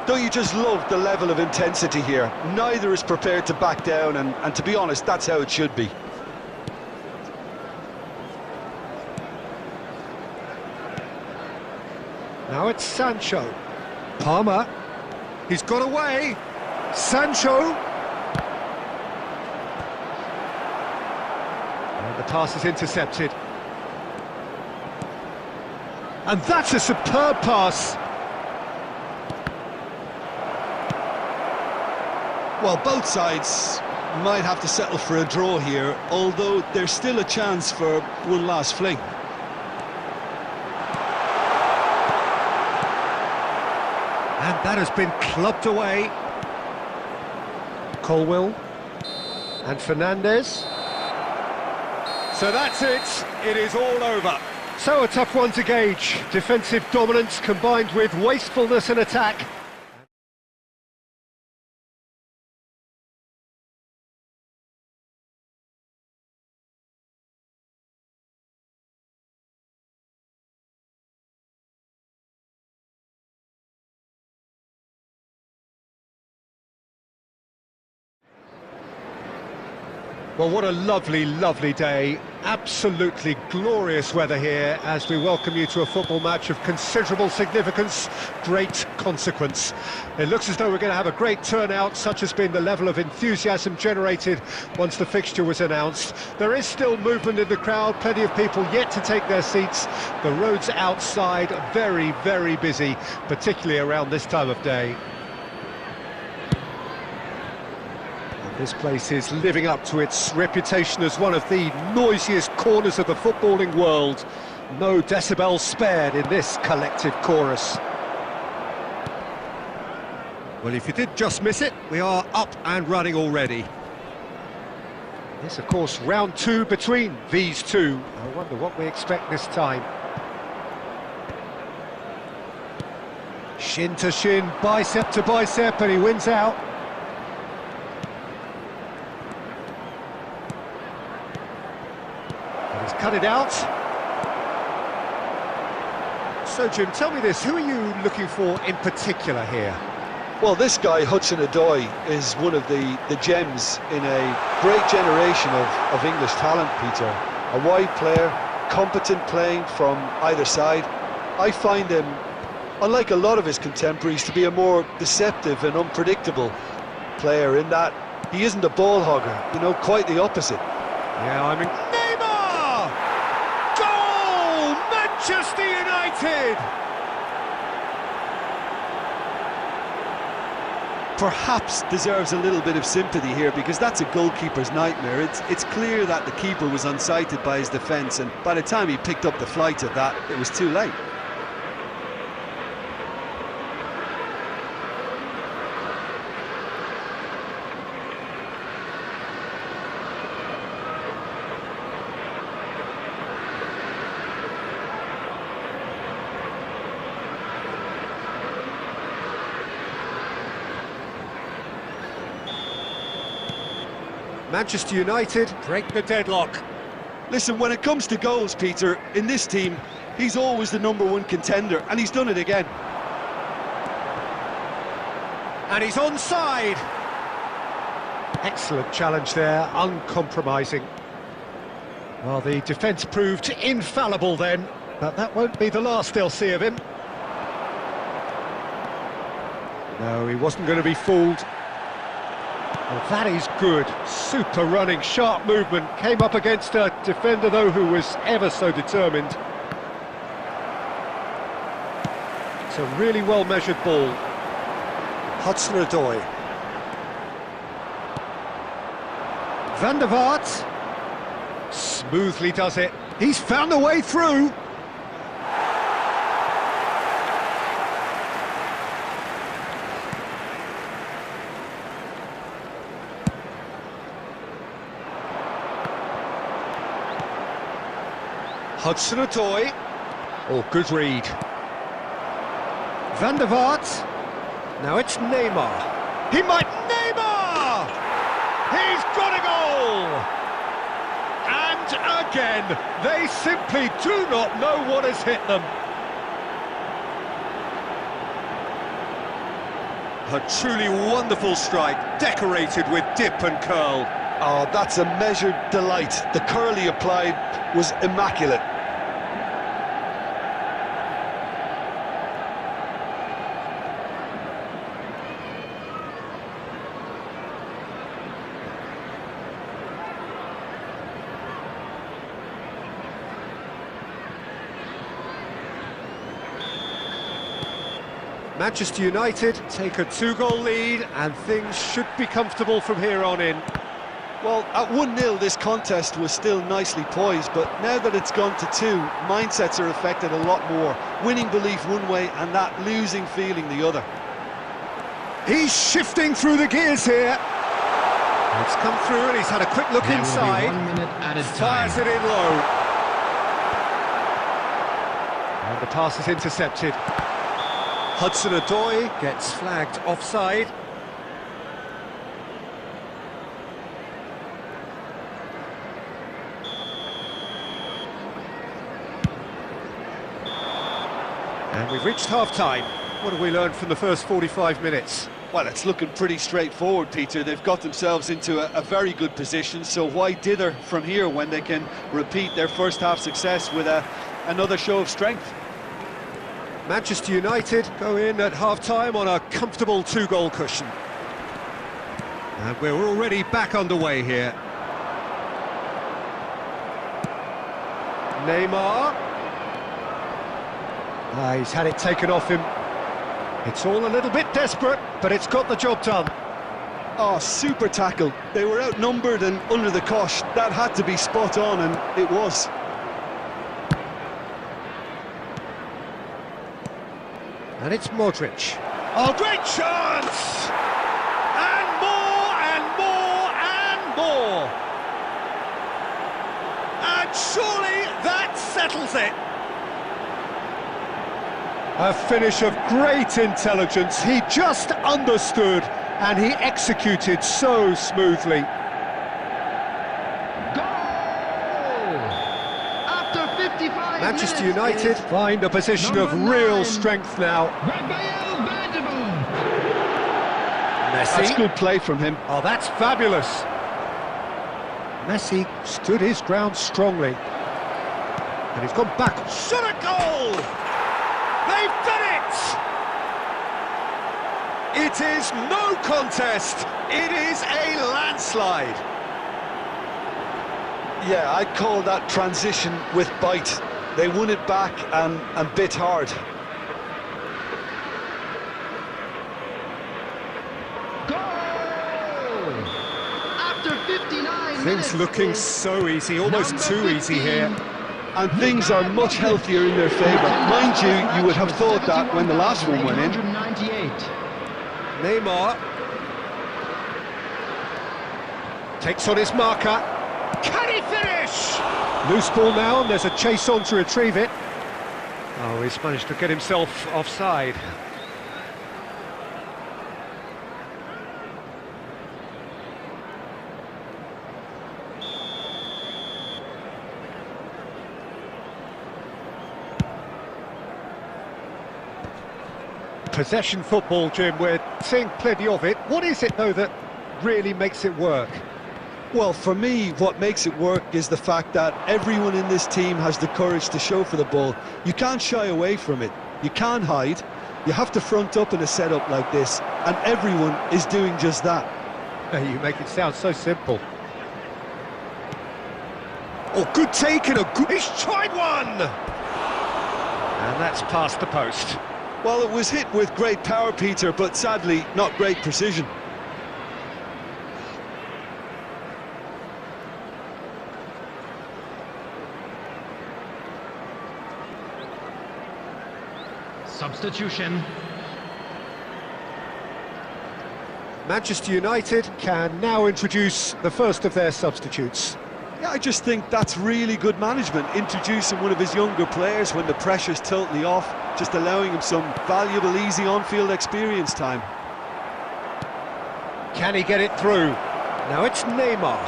Don't you just love the level of intensity here? Neither is prepared to back down, and to be honest, that's how it should be. Now it's Sancho. Palmer. He's got away. Sancho. And the pass is intercepted. And that's a superb pass. Well, both sides might have to settle for a draw here, although there's still a chance for one last fling. And that has been clubbed away. Colwill and Fernandes. So that's it. It is all over. So a tough one to gauge. Defensive dominance combined with wastefulness in attack. Well, what a lovely, lovely day. Absolutely glorious weather here as we welcome you to a football match of considerable significance, great consequence. It looks as though we're going to have a great turnout, such has been the level of enthusiasm generated once the fixture was announced. There is still movement in the crowd, plenty of people yet to take their seats. The roads outside very, very busy, particularly around this time of day. This place is living up to its reputation as one of the noisiest corners of the footballing world. No decibels spared in this collective chorus. Well, if you did just miss it, we are up and running already. This, of course, round two between these two. I wonder what we expect this time. Shin to shin, bicep to bicep, and he wins out. He's cut it out. So, Jim, tell me this, who are you looking for in particular here? Well, this guy, Hudson-Odoi, is one of the gems in a great generation of English talent, Peter. A wide player, competent playing from either side. I find him, unlike a lot of his contemporaries, to be a more deceptive and unpredictable player in that he isn't a ball hogger, you know, quite the opposite. Yeah, I mean... Neymar! Goal! Manchester United! Perhaps deserves a little bit of sympathy here, because that's a goalkeeper's nightmare. It's clear that the keeper was unsighted by his defence, and by the time he picked up the flight of that, it was too late. Manchester United break the deadlock. Listen, when it comes to goals, Peter, in this team, he's always the #1 contender, and he's done it again. And he's onside. Excellent challenge there, uncompromising. Well, the defence proved infallible then, but that won't be the last they'll see of him. No, he wasn't going to be fooled. Well, that is good. Super running, sharp movement. Came up against a defender, though, who was ever so determined. It's a really well-measured ball. Hudson-Odoi. Van der Vaart. Smoothly does it. He's found a way through. Hudson-Odoi. Oh, good read. Van der Vaart. Now it's Neymar. He might... Neymar! He's got a goal! And again, they simply do not know what has hit them. A truly wonderful strike, decorated with dip and curl. Oh, that's a measured delight. The curl he applied was immaculate. Manchester United take a 2-goal lead and things should be comfortable from here on in. Well, at 1-0 this contest was still nicely poised, but now that it's gone to 2, mindsets are affected a lot more. Winning belief one way and that losing feeling the other. He's shifting through the gears here. It's come through and he's had a quick look inside. 1 minute at a Fires time. it in low. And the pass is intercepted. Hudson-Odoi gets flagged offside. And we've reached half-time. What have we learned from the first 45 minutes? Well, it's looking pretty straightforward, Peter. They've got themselves into a very good position, so why dither from here when they can repeat their first-half success with another show of strength? Manchester United go in at half-time on a comfortable 2-goal cushion. And we're already back underway here. Neymar. He's had it taken off him. It's all a little bit desperate, but it's got the job done. Oh, super tackle. They were outnumbered and under the cosh. That had to be spot on, and it was. And it's Modric. Oh, great chance! And more, and more, and more! And surely that settles it! A finish of great intelligence. He just understood, and he executed so smoothly. Manchester United find a position of real strength now. Messi. That's good play from him. Oh, that's fabulous. Messi stood his ground strongly. And he's gone back. Shot a goal! They've done it! It is no contest. It is a landslide. Yeah, I'd call that transition with bite. They won it back and bit hard. Goal! After 59 minutes, Things looking so easy, almost too easy here. And things are much healthier in their favour. Mind you, you would have thought that when the last one went in. 198. Neymar takes on his marker. Can he finish? Loose ball now, and there's a chase on to retrieve it. Oh, he's managed to get himself offside. Possession football, Jim, we're seeing plenty of it. What is it, though, that really makes it work? Well, for me, what makes it work is the fact that everyone in this team has the courage to show for the ball. You can't shy away from it. You can't hide. You have to front up in a setup like this, and everyone is doing just that. You make it sound so simple. Oh, good take and a good... He's tried one! And that's past the post. Well, it was hit with great power, Peter, but sadly, not great precision. Substitution. Manchester United can now introduce the first of their substitutes. Yeah, I just think that's really good management, introducing one of his younger players when the pressure's totally off, just allowing him some valuable, easy on-field experience time. Can he get it through? Now it's Neymar.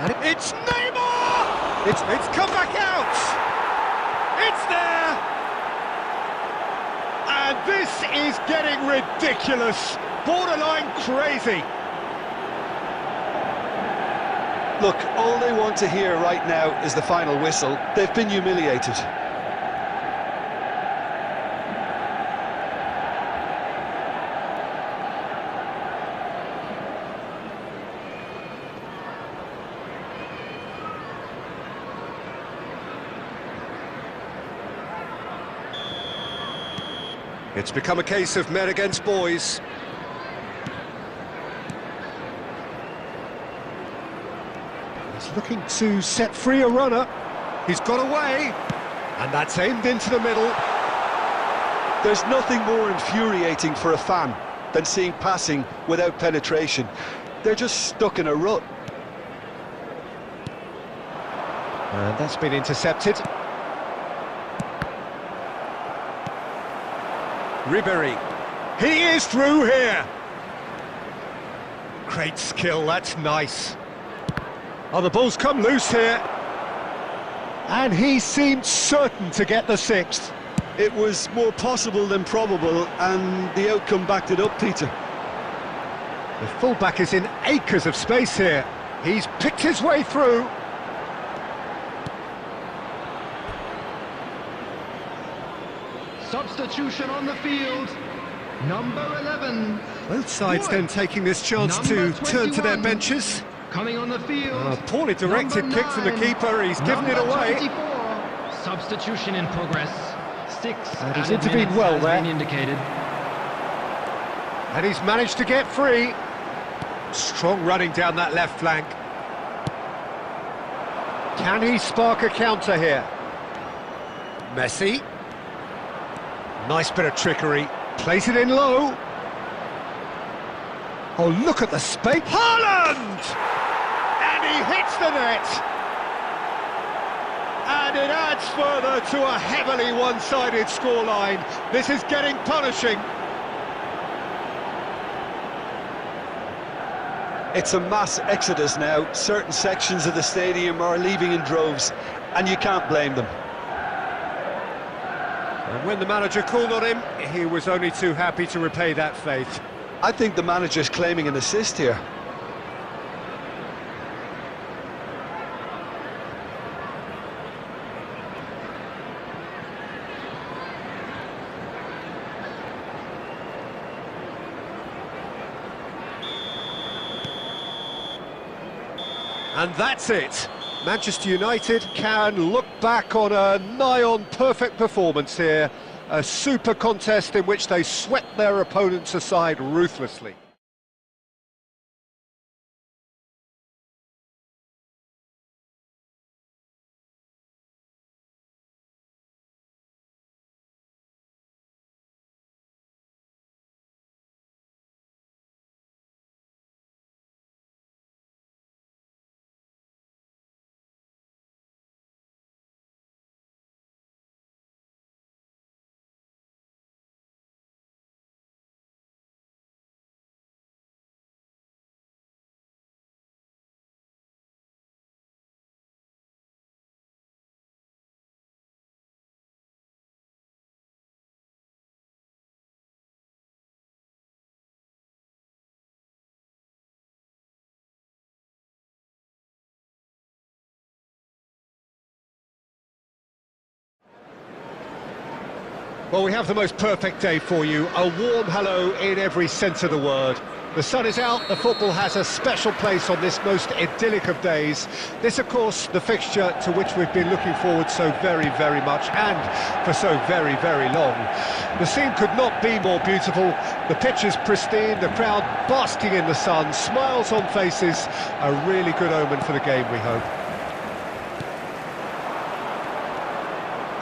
And it's Neymar! It's come back out! It's there! And this is getting ridiculous, borderline crazy. Look, all they want to hear right now is the final whistle. They've been humiliated. It's become a case of men against boys. He's looking to set free a runner. He's got away, and that's aimed into the middle. There's nothing more infuriating for a fan than seeing passing without penetration. They're just stuck in a rut. And that's been intercepted. Ribéry. He is through here. Great skill, that's nice. Oh, the ball's come loose here. And he seemed certain to get the sixth. It was more possible than probable, and the outcome backed it up, Peter. The fullback is in acres of space here. He's picked his way through. Substitution on the field. Number 11. Both sides then taking this chance to turn to their benches. Coming on the field. Poorly directed kick from the keeper. He's given it away. 24. Substitution in progress. 6 And he's intervened well there. Indicated. And he's managed to get free. Strong running down that left flank. Can he spark a counter here? Messi. Nice bit of trickery. Plays it in low. Oh, look at the space. Haaland! And he hits the net. And it adds further to a heavily one-sided scoreline. This is getting punishing. It's a mass exodus now. Certain sections of the stadium are leaving in droves, and you can't blame them. And when the manager called on him, he was only too happy to repay that faith. I think the manager's claiming an assist here. And that's it. Manchester United can look back on a nigh-on perfect performance here. A super contest in which they swept their opponents aside ruthlessly. Well, we have the most perfect day for you. A warm hello in every sense of the word. The sun is out, the football has a special place on this most idyllic of days. This, of course, the fixture to which we've been looking forward so very, very much, and for so very, very long. The scene could not be more beautiful. The pitch is pristine, the crowd basking in the sun, smiles on faces. A really good omen for the game, we hope.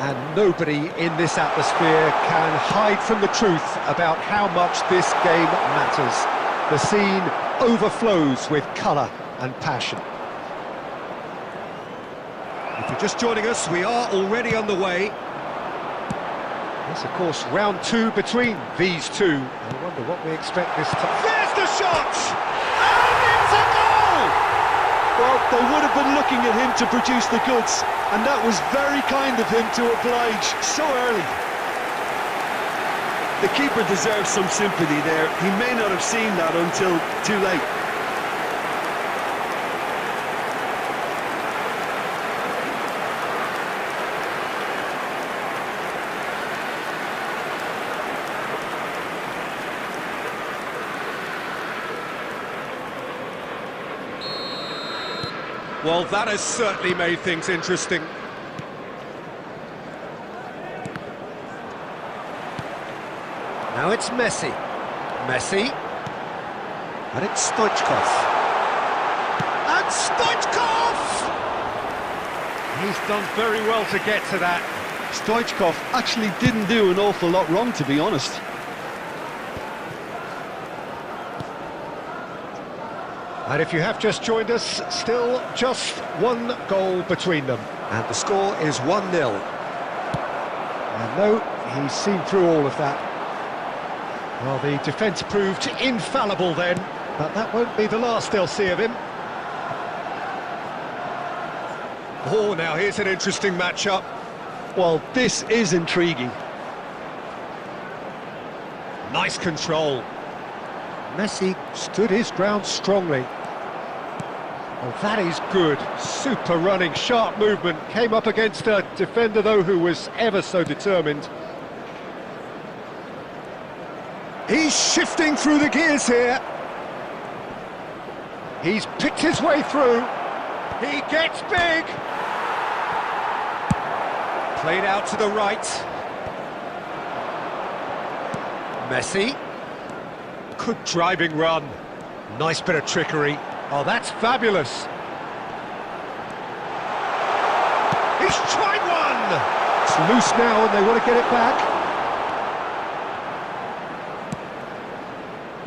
And nobody in this atmosphere can hide from the truth about how much this game matters. The scene overflows with colour and passion. If you're just joining us, we are already underway. It's, of course, round two between these two. I wonder what we expect this time. There's the shot! And it's a goal! Well, they would have been looking at him to produce the goods, and that was very kind of him to oblige so early. The keeper deserves some sympathy there. He may not have seen that until too late. Well, that has certainly made things interesting. Now it's Messi. Messi. And it's Stoichkov. And Stoichkov! He's done very well to get to that. Stoichkov actually didn't do an awful lot wrong, to be honest. And if you have just joined us, still just one goal between them. And the score is 1-0. And no, he's seen through all of that. Well, the defence proved infallible then, but that won't be the last they'll see of him. Oh, now here's an interesting matchup. Well, this is intriguing. Nice control. Messi stood his ground strongly. Oh, that is good. Super running, sharp movement. Came up against a defender, though, who was ever so determined. He's shifting through the gears here. He's picked his way through. He gets big. Played out to the right. Messi. Good driving run. Nice bit of trickery. Oh, that's fabulous. He's tried one. It's loose now and they want to get it back.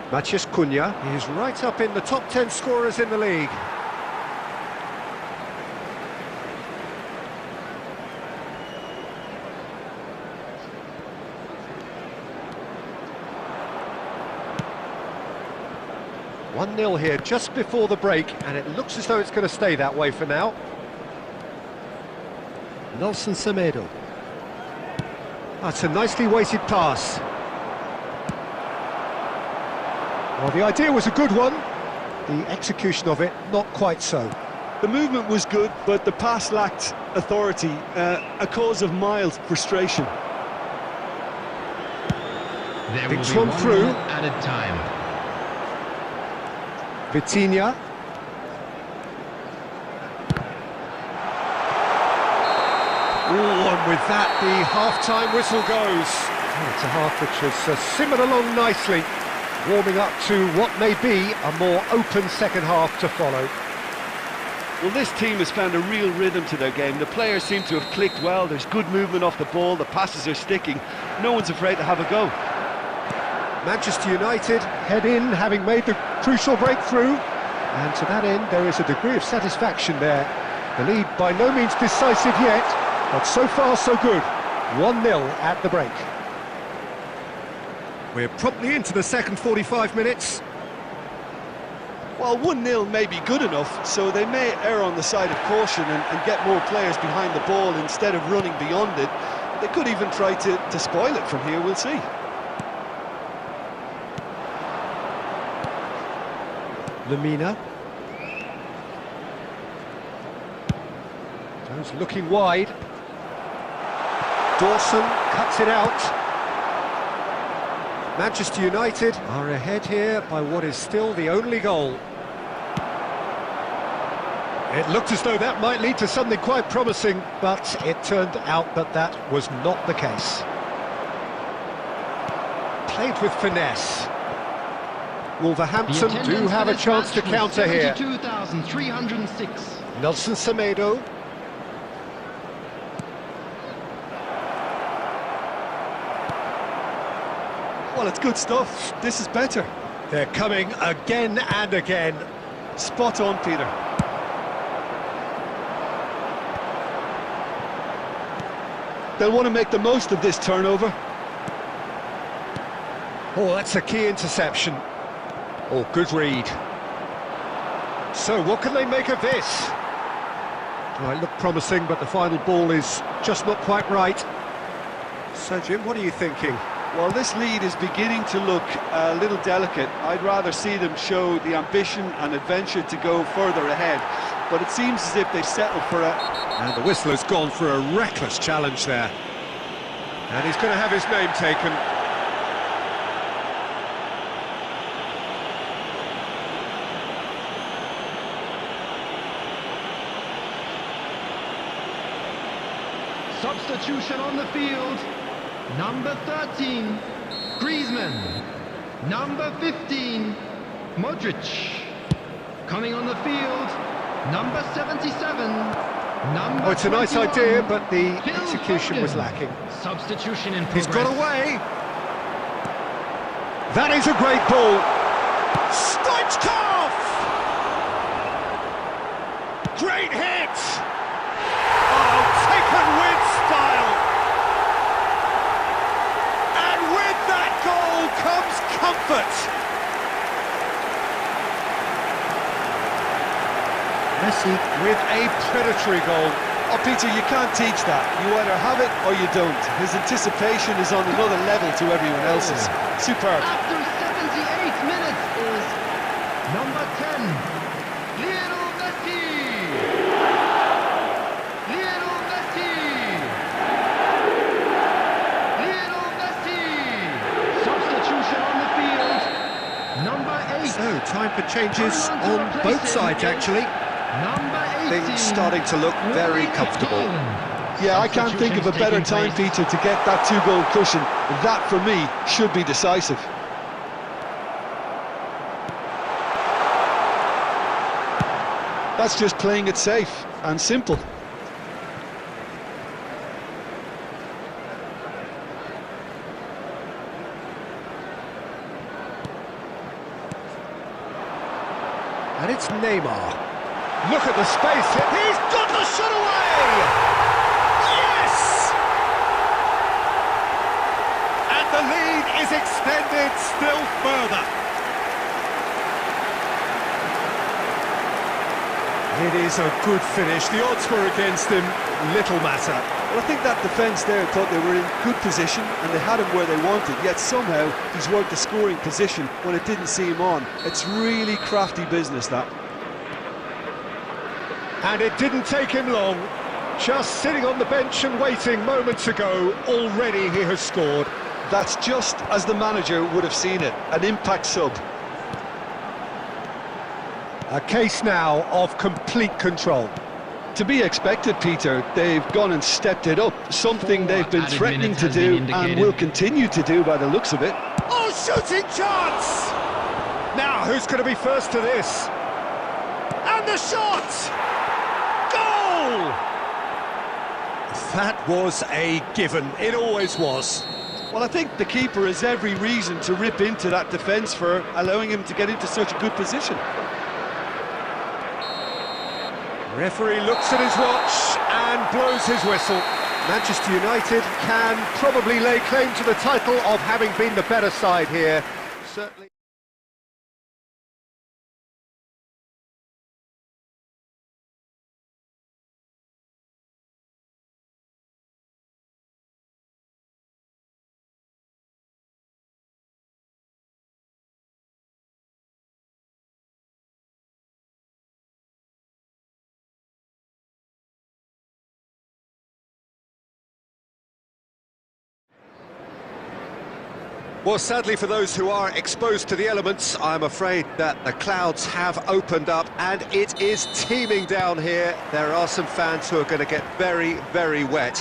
Matheus Cunha is right up in the top 10 scorers in the league. "1-0 here just before the break, and it looks as though it's going to stay that way for now. Nelson Semedo. That's a nicely weighted pass. Well, the idea was a good one, the execution of it not quite so. The movement was good, but the pass lacked authority, a cause of mild frustration. There Big will be one one through. minute added time. Vitinha. Ooh, and with that, the half-time whistle goes. Oh, it's a half which has simmered along nicely, warming up to what may be a more open second half to follow. Well, this team has found a real rhythm to their game. The players seem to have clicked well. There's good movement off the ball. The passes are sticking. No one's afraid to have a go. Manchester United head in, having made the crucial breakthrough. And to that end, there is a degree of satisfaction there. The lead by no means decisive yet, but so far so good. 1-0 at the break. We're promptly into the second 45 minutes. Well, 1-0 may be good enough, so they may err on the side of caution and get more players behind the ball instead of running beyond it. They could even try to spoil it from here, we'll see. Lamina. Those looking wide. Dawson cuts it out. Manchester United are ahead here by what is still the only goal. It looked as though that might lead to something quite promising, but it turned out that that was not the case. Played with finesse. Wolverhampton do have a chance to counter here. 72,306. Nelson Semedo. Well, it's good stuff. This is better. They're coming again and again. Spot on, Peter. They'll want to make the most of this turnover. Oh, that's a key interception. Oh, good read. So, what can they make of this? Oh, it looked promising, but the final ball is just not quite right. So, Jim, what are you thinking? Well, this lead is beginning to look a little delicate. I'd rather see them show the ambition and adventure to go further ahead. But it seems as if they've settled for a... And the whistle has gone for a reckless challenge there. And he's going to have his name taken. Substitution on the field. Number 13, Griezmann. Number 15, Modric. Coming on the field, number 77, number Oh, it's a nice 21, idea, but the Phil execution was Foden. lacking. Substitution in progress. He's got away. That is a great ball. Stoichkov! Great hit! Oh, taken with style. And with that goal comes comfort. Messi with a predatory goal. Oh, Peter, you can't teach that. You either have it or you don't. His anticipation is on another level to everyone else's. Superb. After 78 minutes is number 10, Lionel Messi. Lionel Messi. Lionel Messi. Substitution on the field, number 8. So, time for changes on both sides, actually. Number 18. Things starting to look very comfortable. Yeah, I can't think of a better time, Peter, to get that two-goal cushion. That, for me, should be decisive. That's just playing it safe and simple. And it's Neymar. Look at the space. He's got the shot away! Yes! And the lead is extended still further. It is a good finish. The odds were against him. Little matter. Well, I think that defence there thought they were in good position and they had him where they wanted, yet somehow he's worked the scoring position when it didn't seem on. It's really crafty business, that. And it didn't take him long. Just sitting on the bench and waiting moments ago, already he has scored. That's just as the manager would have seen it, an impact sub. A case now of complete control. To be expected, Peter. They've gone and stepped it up, something they've been threatening to do and will continue to do by the looks of it. Oh, shooting chance! Now, who's going to be first to this? And the shot! Goal! That was a given. It always was. Well, I think the keeper has every reason to rip into that defence for allowing him to get into such a good position. Referee looks at his watch and blows his whistle. Manchester United can probably lay claim to the title of having been the better side here. Certainly. Well, sadly for those who are exposed to the elements, I'm afraid that the clouds have opened up and it is teeming down here. There are some fans who are going to get very, very wet.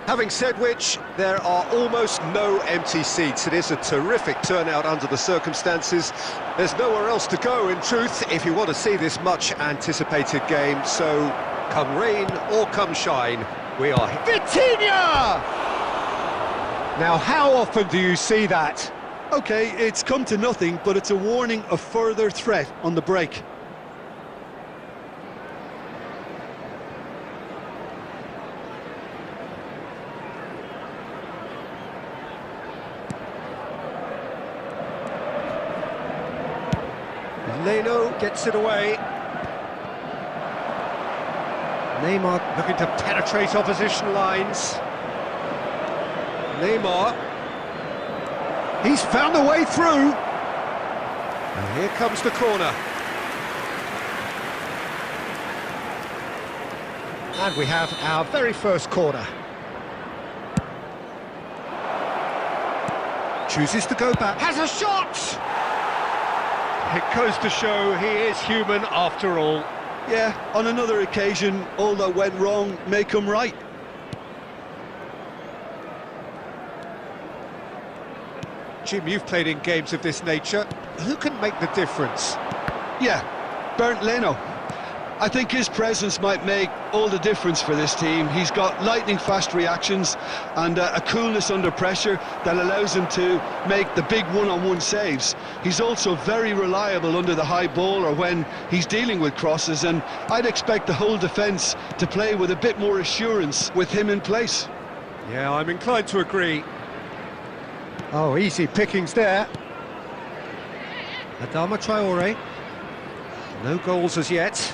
Having said which, there are almost no empty seats. It is a terrific turnout under the circumstances. There's nowhere else to go, in truth, if you want to see this much-anticipated game. So, come rain or come shine, we are here. Vitinha! Now, how often do you see that? Okay, it's come to nothing, but it's a warning of further threat on the break. Leno gets it away. Neymar looking to penetrate opposition lines. Neymar. He's found a way through. And here comes the corner. And we have our very first corner. Chooses to go back. Has a shot! It goes to show he is human after all. Yeah, on another occasion, all that went wrong may come right. Jim, you've played in games of this nature. Who can make the difference? Yeah, Bernd Leno. I think his presence might make all the difference for this team. He's got lightning-fast reactions and a coolness under pressure that allows him to make the big one-on-one saves. He's also very reliable under the high ball or when he's dealing with crosses, and I'd expect the whole defence to play with a bit more assurance with him in place. Yeah, I'm inclined to agree. Oh, easy pickings there. Adama Traore. No goals as yet.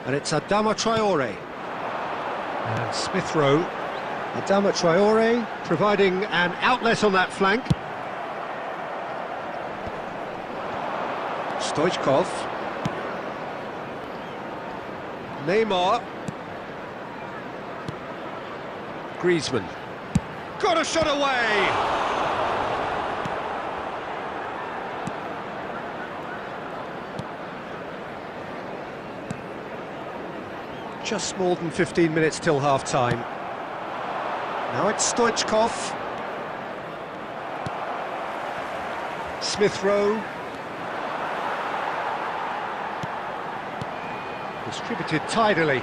And it's Adama Traore. And Smith Rowe. Adama Traore providing an outlet on that flank. Stoichkov. Neymar. Griezmann. Got a shot away! Just more than 15 minutes till half-time. Now it's Stoichkov. Smith Rowe. Distributed tidily.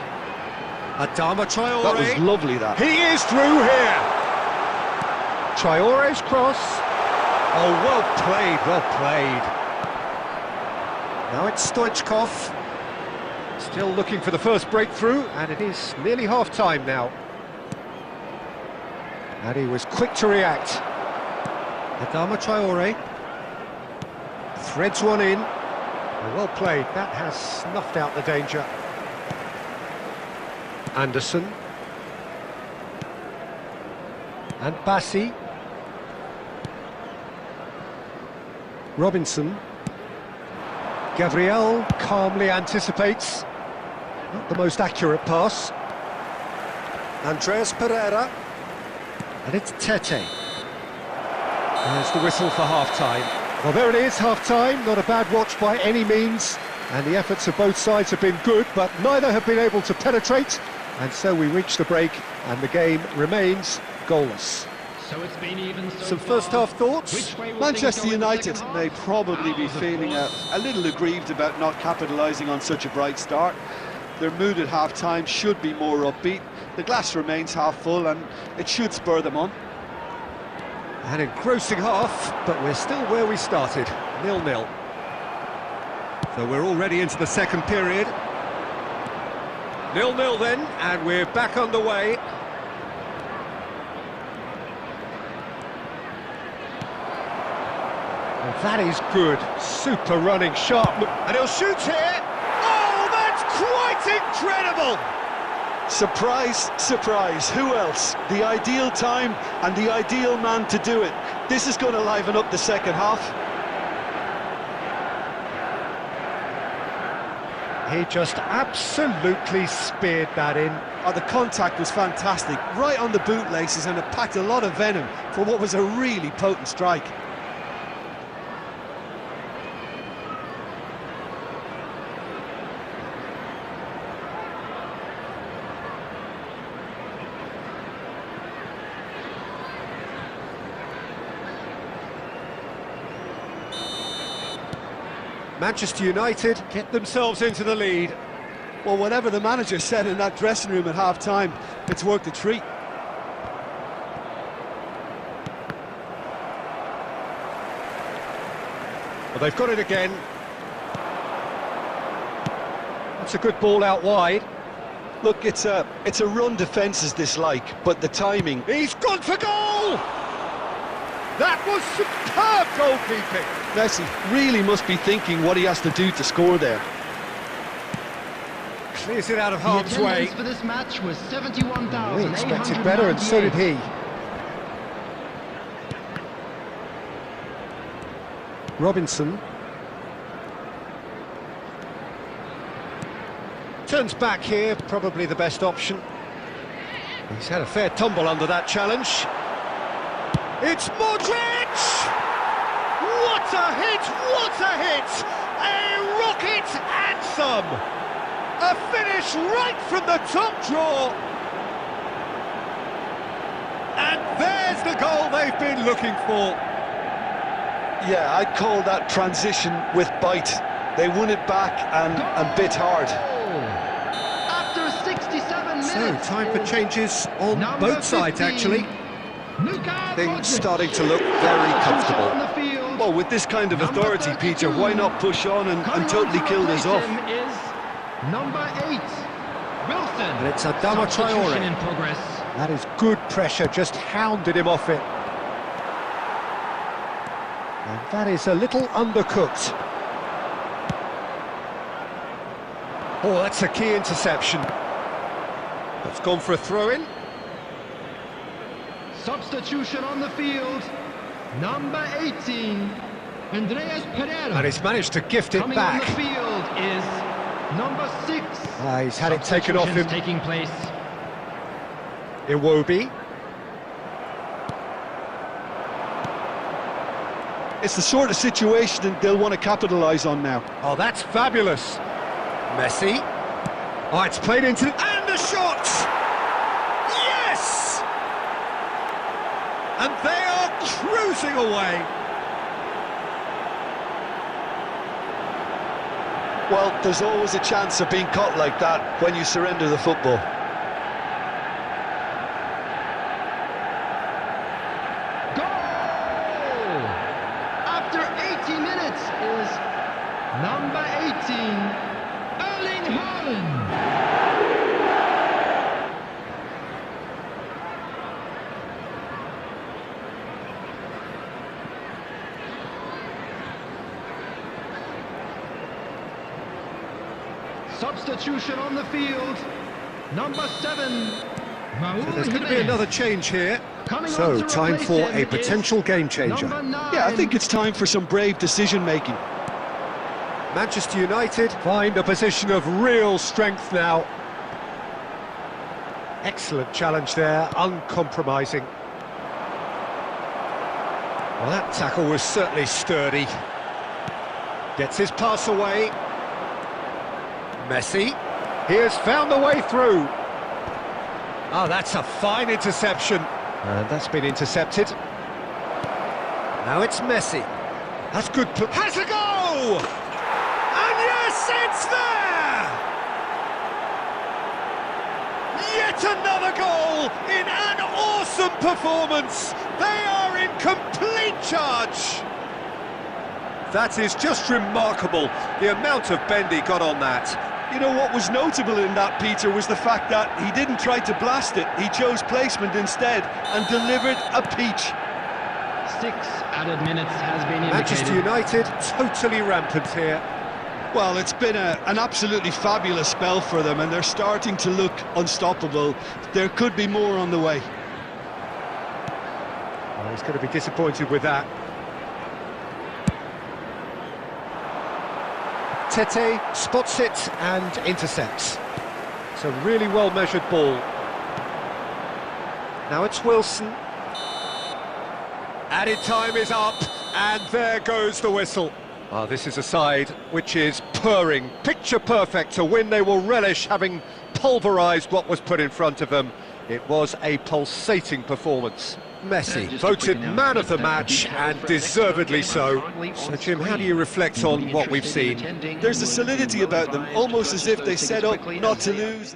Adama Traore. That was lovely, that. He is through here. Traore's cross. Oh, well played, well played. Now it's Stoichkov. Still looking for the first breakthrough, and it is nearly half-time now. And he was quick to react. Adama Traore threads one in. Well played, that has snuffed out the danger. Anderson. And Bassi. Robinson. Gabriel calmly anticipates. Not the most accurate pass. Andreas Pereira. And it's Tete. There's the whistle for half-time. Well, there it is, half-time. Not a bad watch by any means. And the efforts of both sides have been good, but neither have been able to penetrate. And so we reach the break, and the game remains goalless. So it's been even so Some far. first-half thoughts? Manchester United may probably be Out of the feeling a little aggrieved about not capitalising on such a bright start. Their mood at half-time should be more upbeat. The glass remains half full and it should spur them on. An engrossing half, but we're still where we started, 0-0. So we're already into the second period. 0-0 then, and we're back underway. Well, that is good, super running, sharp, and he'll shoot here! Oh, that's quite incredible! Surprise, surprise, who else? The ideal time and the ideal man to do it. This is going to liven up the second half. He just absolutely speared that in. Oh, the contact was fantastic, right on the bootlaces, and it packed a lot of venom for what was a really potent strike. Manchester United get themselves into the lead. Well, whatever the manager said in that dressing room at half-time, it's worked a treat. Well, they've got it again. That's a good ball out wide. Look, it's a run defence's dislike, but the timing... He's gone for goal! That was superb goalkeeping. Messi really must be thinking what he has to do to score there. Clears it out of harm's way. For this match was 71,000. We expected better, and so did he. Robinson. Turns back here, probably the best option. He's had a fair tumble under that challenge. It's Modric! What a hit! What a hit! A rocket and some! A finish right from the top draw! And there's the goal they've been looking for. Yeah, I'd call that transition with bite. They won it back and bit hard. After 67 minutes. So, time for changes on both sides, actually. Things starting to look very comfortable. Well, with this kind of authority, Peter, why not push on and totally kill this off? Number 8, Wilson. And it's Adama Traore. In progress. That is good pressure, just hounded him off it. And that is a little undercooked. Oh, that's a key interception. That's gone for a throw-in. Substitution on the field. Number 18, Andreas Pereira. And he's managed to gift it back. Coming on the field is number 6. He's had it taken off him. Taking place. Iwobi. It's the sort of situation that they'll want to capitalise on now. Oh, that's fabulous. Messi. Oh, it's played into... And the shot! Yes! And they are cruising away. Well, there's always a chance of being caught like that when you surrender the football. Goal! After 80 minutes is number 18, Erling Haaland. Substitution on the field, number 7, So there's going to be another change here. So, time for a potential game changer. Yeah, I think it's time for some brave decision-making. Manchester United find a position of real strength now. Excellent challenge there, uncompromising. Well, that tackle was certainly sturdy. Gets his pass away. Messi, he has found the way through. Oh, that's a fine interception. And that's been intercepted. Now it's Messi. That's good. Has a go! And yes, it's there! Yet another goal in an awesome performance. They are in complete charge. That is just remarkable, the amount of bend he got on that. You know, what was notable in that, Peter, was the fact that he didn't try to blast it. He chose placement instead and delivered a peach. 6 added minutes has been indicated. Manchester United totally rampant here. Well, it's been an absolutely fabulous spell for them, and they're starting to look unstoppable. There could be more on the way. Well, he's going to be disappointed with that. Tete spots it and intercepts. It's a really well-measured ball. Now it's Wilson. Added time is up, and there goes the whistle. Oh, this is a side which is purring, picture perfect, a win they will relish, having pulverised what was put in front of them. It was a pulsating performance. Messi voted man of the match, and deservedly so. So Jim, how do you reflect on what we've seen? There's a solidity about them, almost as if they set up not to lose.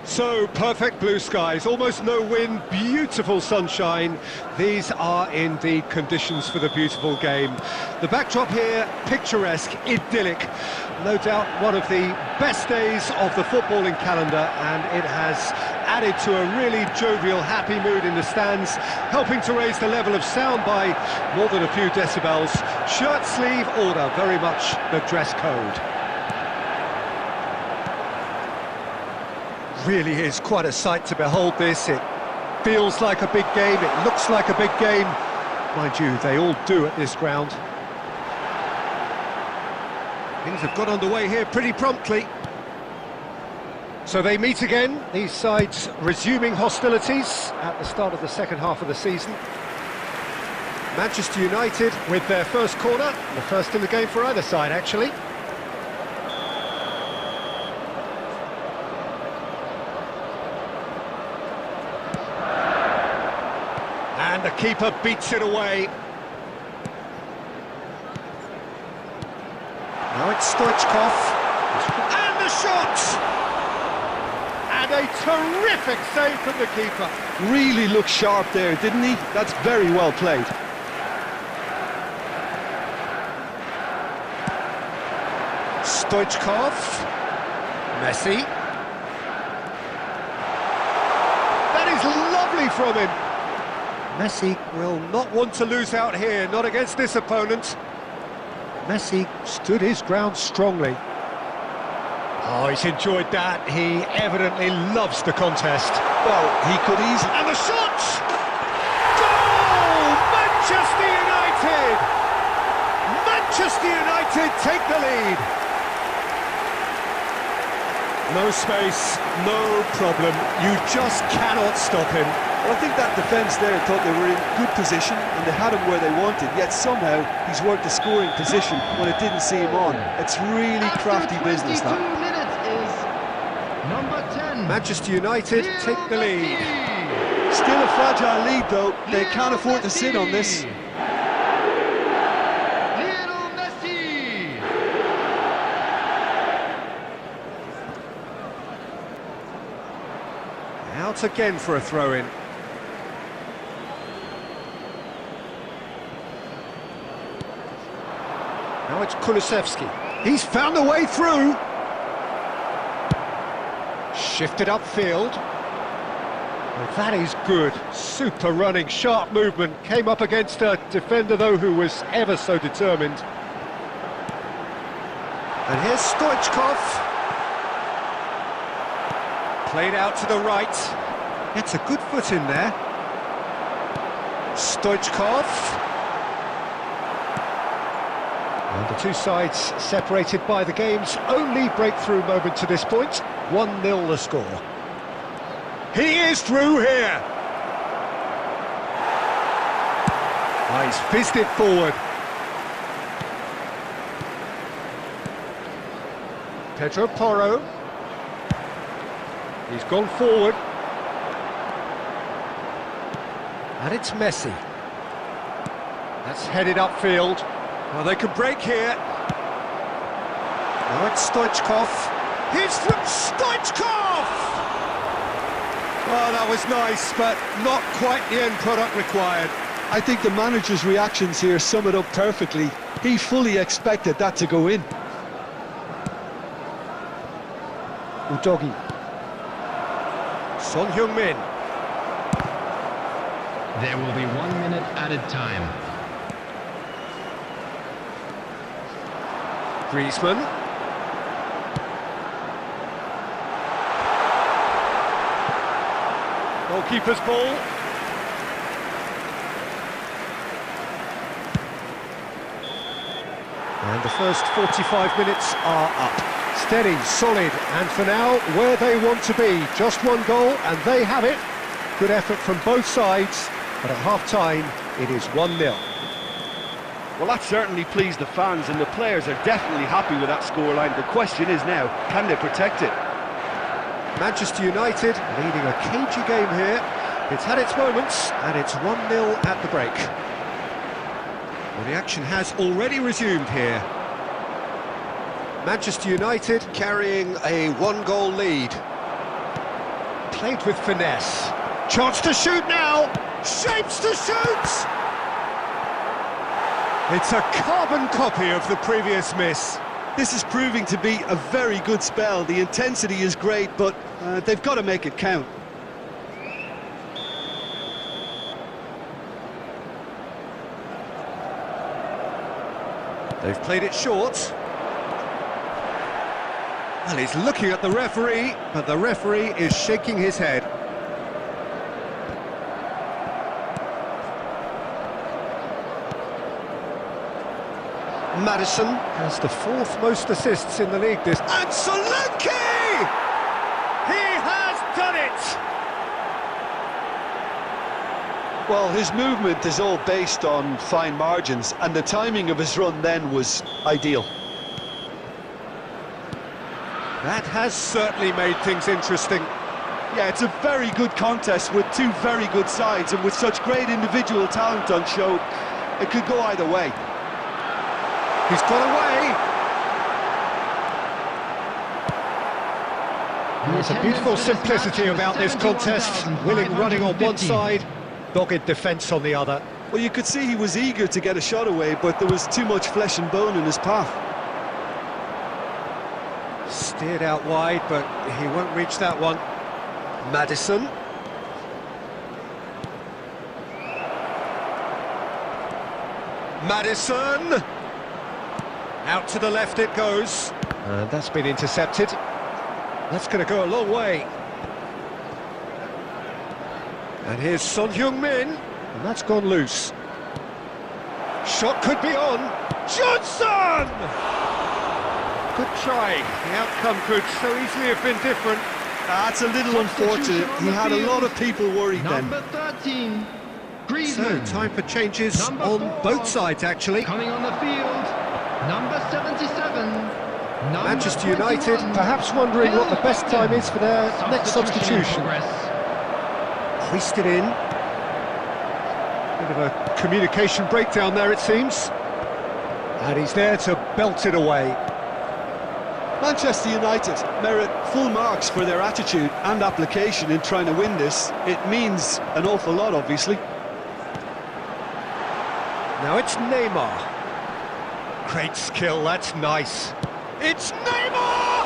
So, perfect blue skies, almost no wind, beautiful sunshine. These are indeed conditions for the beautiful game. The backdrop here, picturesque, idyllic. No doubt one of the best days of the footballing calendar, and it has added to a really jovial, happy mood in the stands, helping to raise the level of sound by more than a few decibels. Shirt sleeve order, very much the dress code. Really is quite a sight to behold this. It feels like a big game, it looks like a big game. Mind you, they all do at this ground. Things have got underway here pretty promptly. So they meet again, these sides resuming hostilities at the start of the second half of the season. Manchester United with their first corner, the first in the game for either side actually. And the keeper beats it away. Now it's Stoichkov. And the shot! And a terrific save from the keeper. Really looked sharp there, didn't he? That's very well played. Stoichkov. Messi. That is lovely from him. Messi will not want to lose out here, not against this opponent. Messi stood his ground strongly. Oh, he's enjoyed that. He evidently loves the contest. Well, he could easily... And the shot! Goal! Manchester United! Manchester United take the lead. No space, no problem. You just cannot stop him. Well, I think that defence there thought they were in good position and they had him where they wanted, yet somehow he's worked a scoring position when it didn't see him on. It's really crafty business, that. Minutes is number 10. Manchester United take the lead. Still a fragile lead, though. They can't afford to sit on this. Lionel Messi. Out again for a throw-in. Now it's Kulusevski. He's found a way through. Shifted upfield. Well, that is good. Super running, sharp movement. Came up against a defender, though, who was ever so determined. And here's Stoichkov. Played out to the right. Gets a good foot in there. Stoichkov. And the two sides separated by the game's only breakthrough moment to this point. 1-0 the score. He is through here. Oh, he's fizzed it forward. Pedro Porro. He's gone forward. And it's Messi. That's headed upfield. Well, they could break here. Now it's Stoichkov. Here's from Stoichkov! Oh, that was nice, but not quite the end product required. I think the manager's reactions here sum it up perfectly. He fully expected that to go in. Udogi. Son Heung-min. There will be 1 minute added time. Griezmann. Goalkeeper's ball. And the first 45 minutes are up. Steady, solid, and for now, where they want to be. Just one goal, and they have it. Good effort from both sides, but at half-time, it is 1-0. Well, that certainly pleased the fans, and the players are definitely happy with that scoreline. The question is now, can they protect it? Manchester United leading a cagey game here. It's had its moments, and it's 1-0 at the break. Well, the action has already resumed here. Manchester United carrying a one-goal lead. Played with finesse. Chance to shoot now! Shapes to shoot! It's a carbon copy of the previous miss. This is proving to be a very good spell. The intensity is great, but they've got to make it count. They've played it short. Well, he's looking at the referee, but the referee is shaking his head. Maddison has the fourth most assists in the league this... And Solanke! He has done it! Well, his movement is all based on fine margins, and the timing of his run then was ideal. That has certainly made things interesting. Yeah, it's a very good contest with two very good sides, and with such great individual talent on show, it could go either way. He's got away. There's a beautiful simplicity about this contest. Willing running on one side, dogged defence on the other. Well, you could see he was eager to get a shot away, but there was too much flesh and bone in his path. Steered out wide, but he won't reach that one. Maddison. Maddison! Out to the left it goes. And that's been intercepted. That's going to go a long way. And here's Son Heung-min. And that's gone loose. Shot could be on. Johnson! Good try. The outcome could so easily have been different. That's a little unfortunate. He had a lot of people worried then. Number 13, Griezmann. So, time for changes on both sides, actually. Coming on the field, number 77. Manchester United perhaps wondering what the best time is for their next substitution. Hoisted in. Bit of a communication breakdown there, it seems. And he's there to belt it away. Manchester United merit full marks for their attitude and application in trying to win this. It means an awful lot, obviously. Now it's Neymar. Great skill, that's nice. It's Neymar!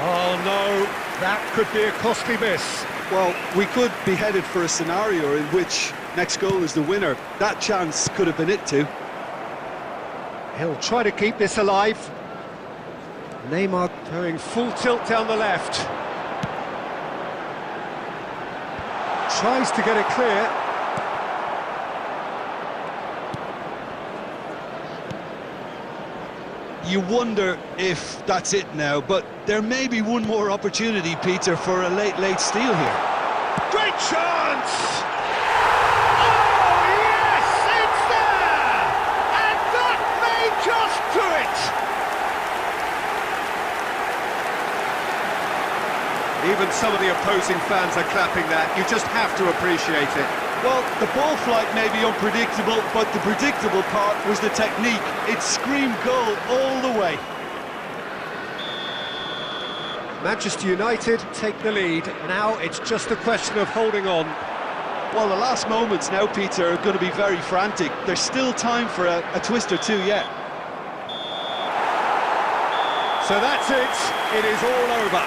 Oh no, that could be a costly miss. Well, we could be headed for a scenario in which next goal is the winner. That chance could have been it too. He'll try to keep this alive. Neymar going full tilt down the left. Tries to get it clear. You wonder if that's it now, but there may be one more opportunity, Peter, for a late steal here. Great chance! Oh, yes, it's there! And that may just do it! Even some of the opposing fans are clapping that. You just have to appreciate it. Well, the ball flight may be unpredictable, but the predictable part was the technique. It screamed goal all the way. Manchester United take the lead. Now it's just a question of holding on. Well, the last moments now, Peter, are going to be very frantic. There's still time for a twist or two yet. So that's it. It is all over.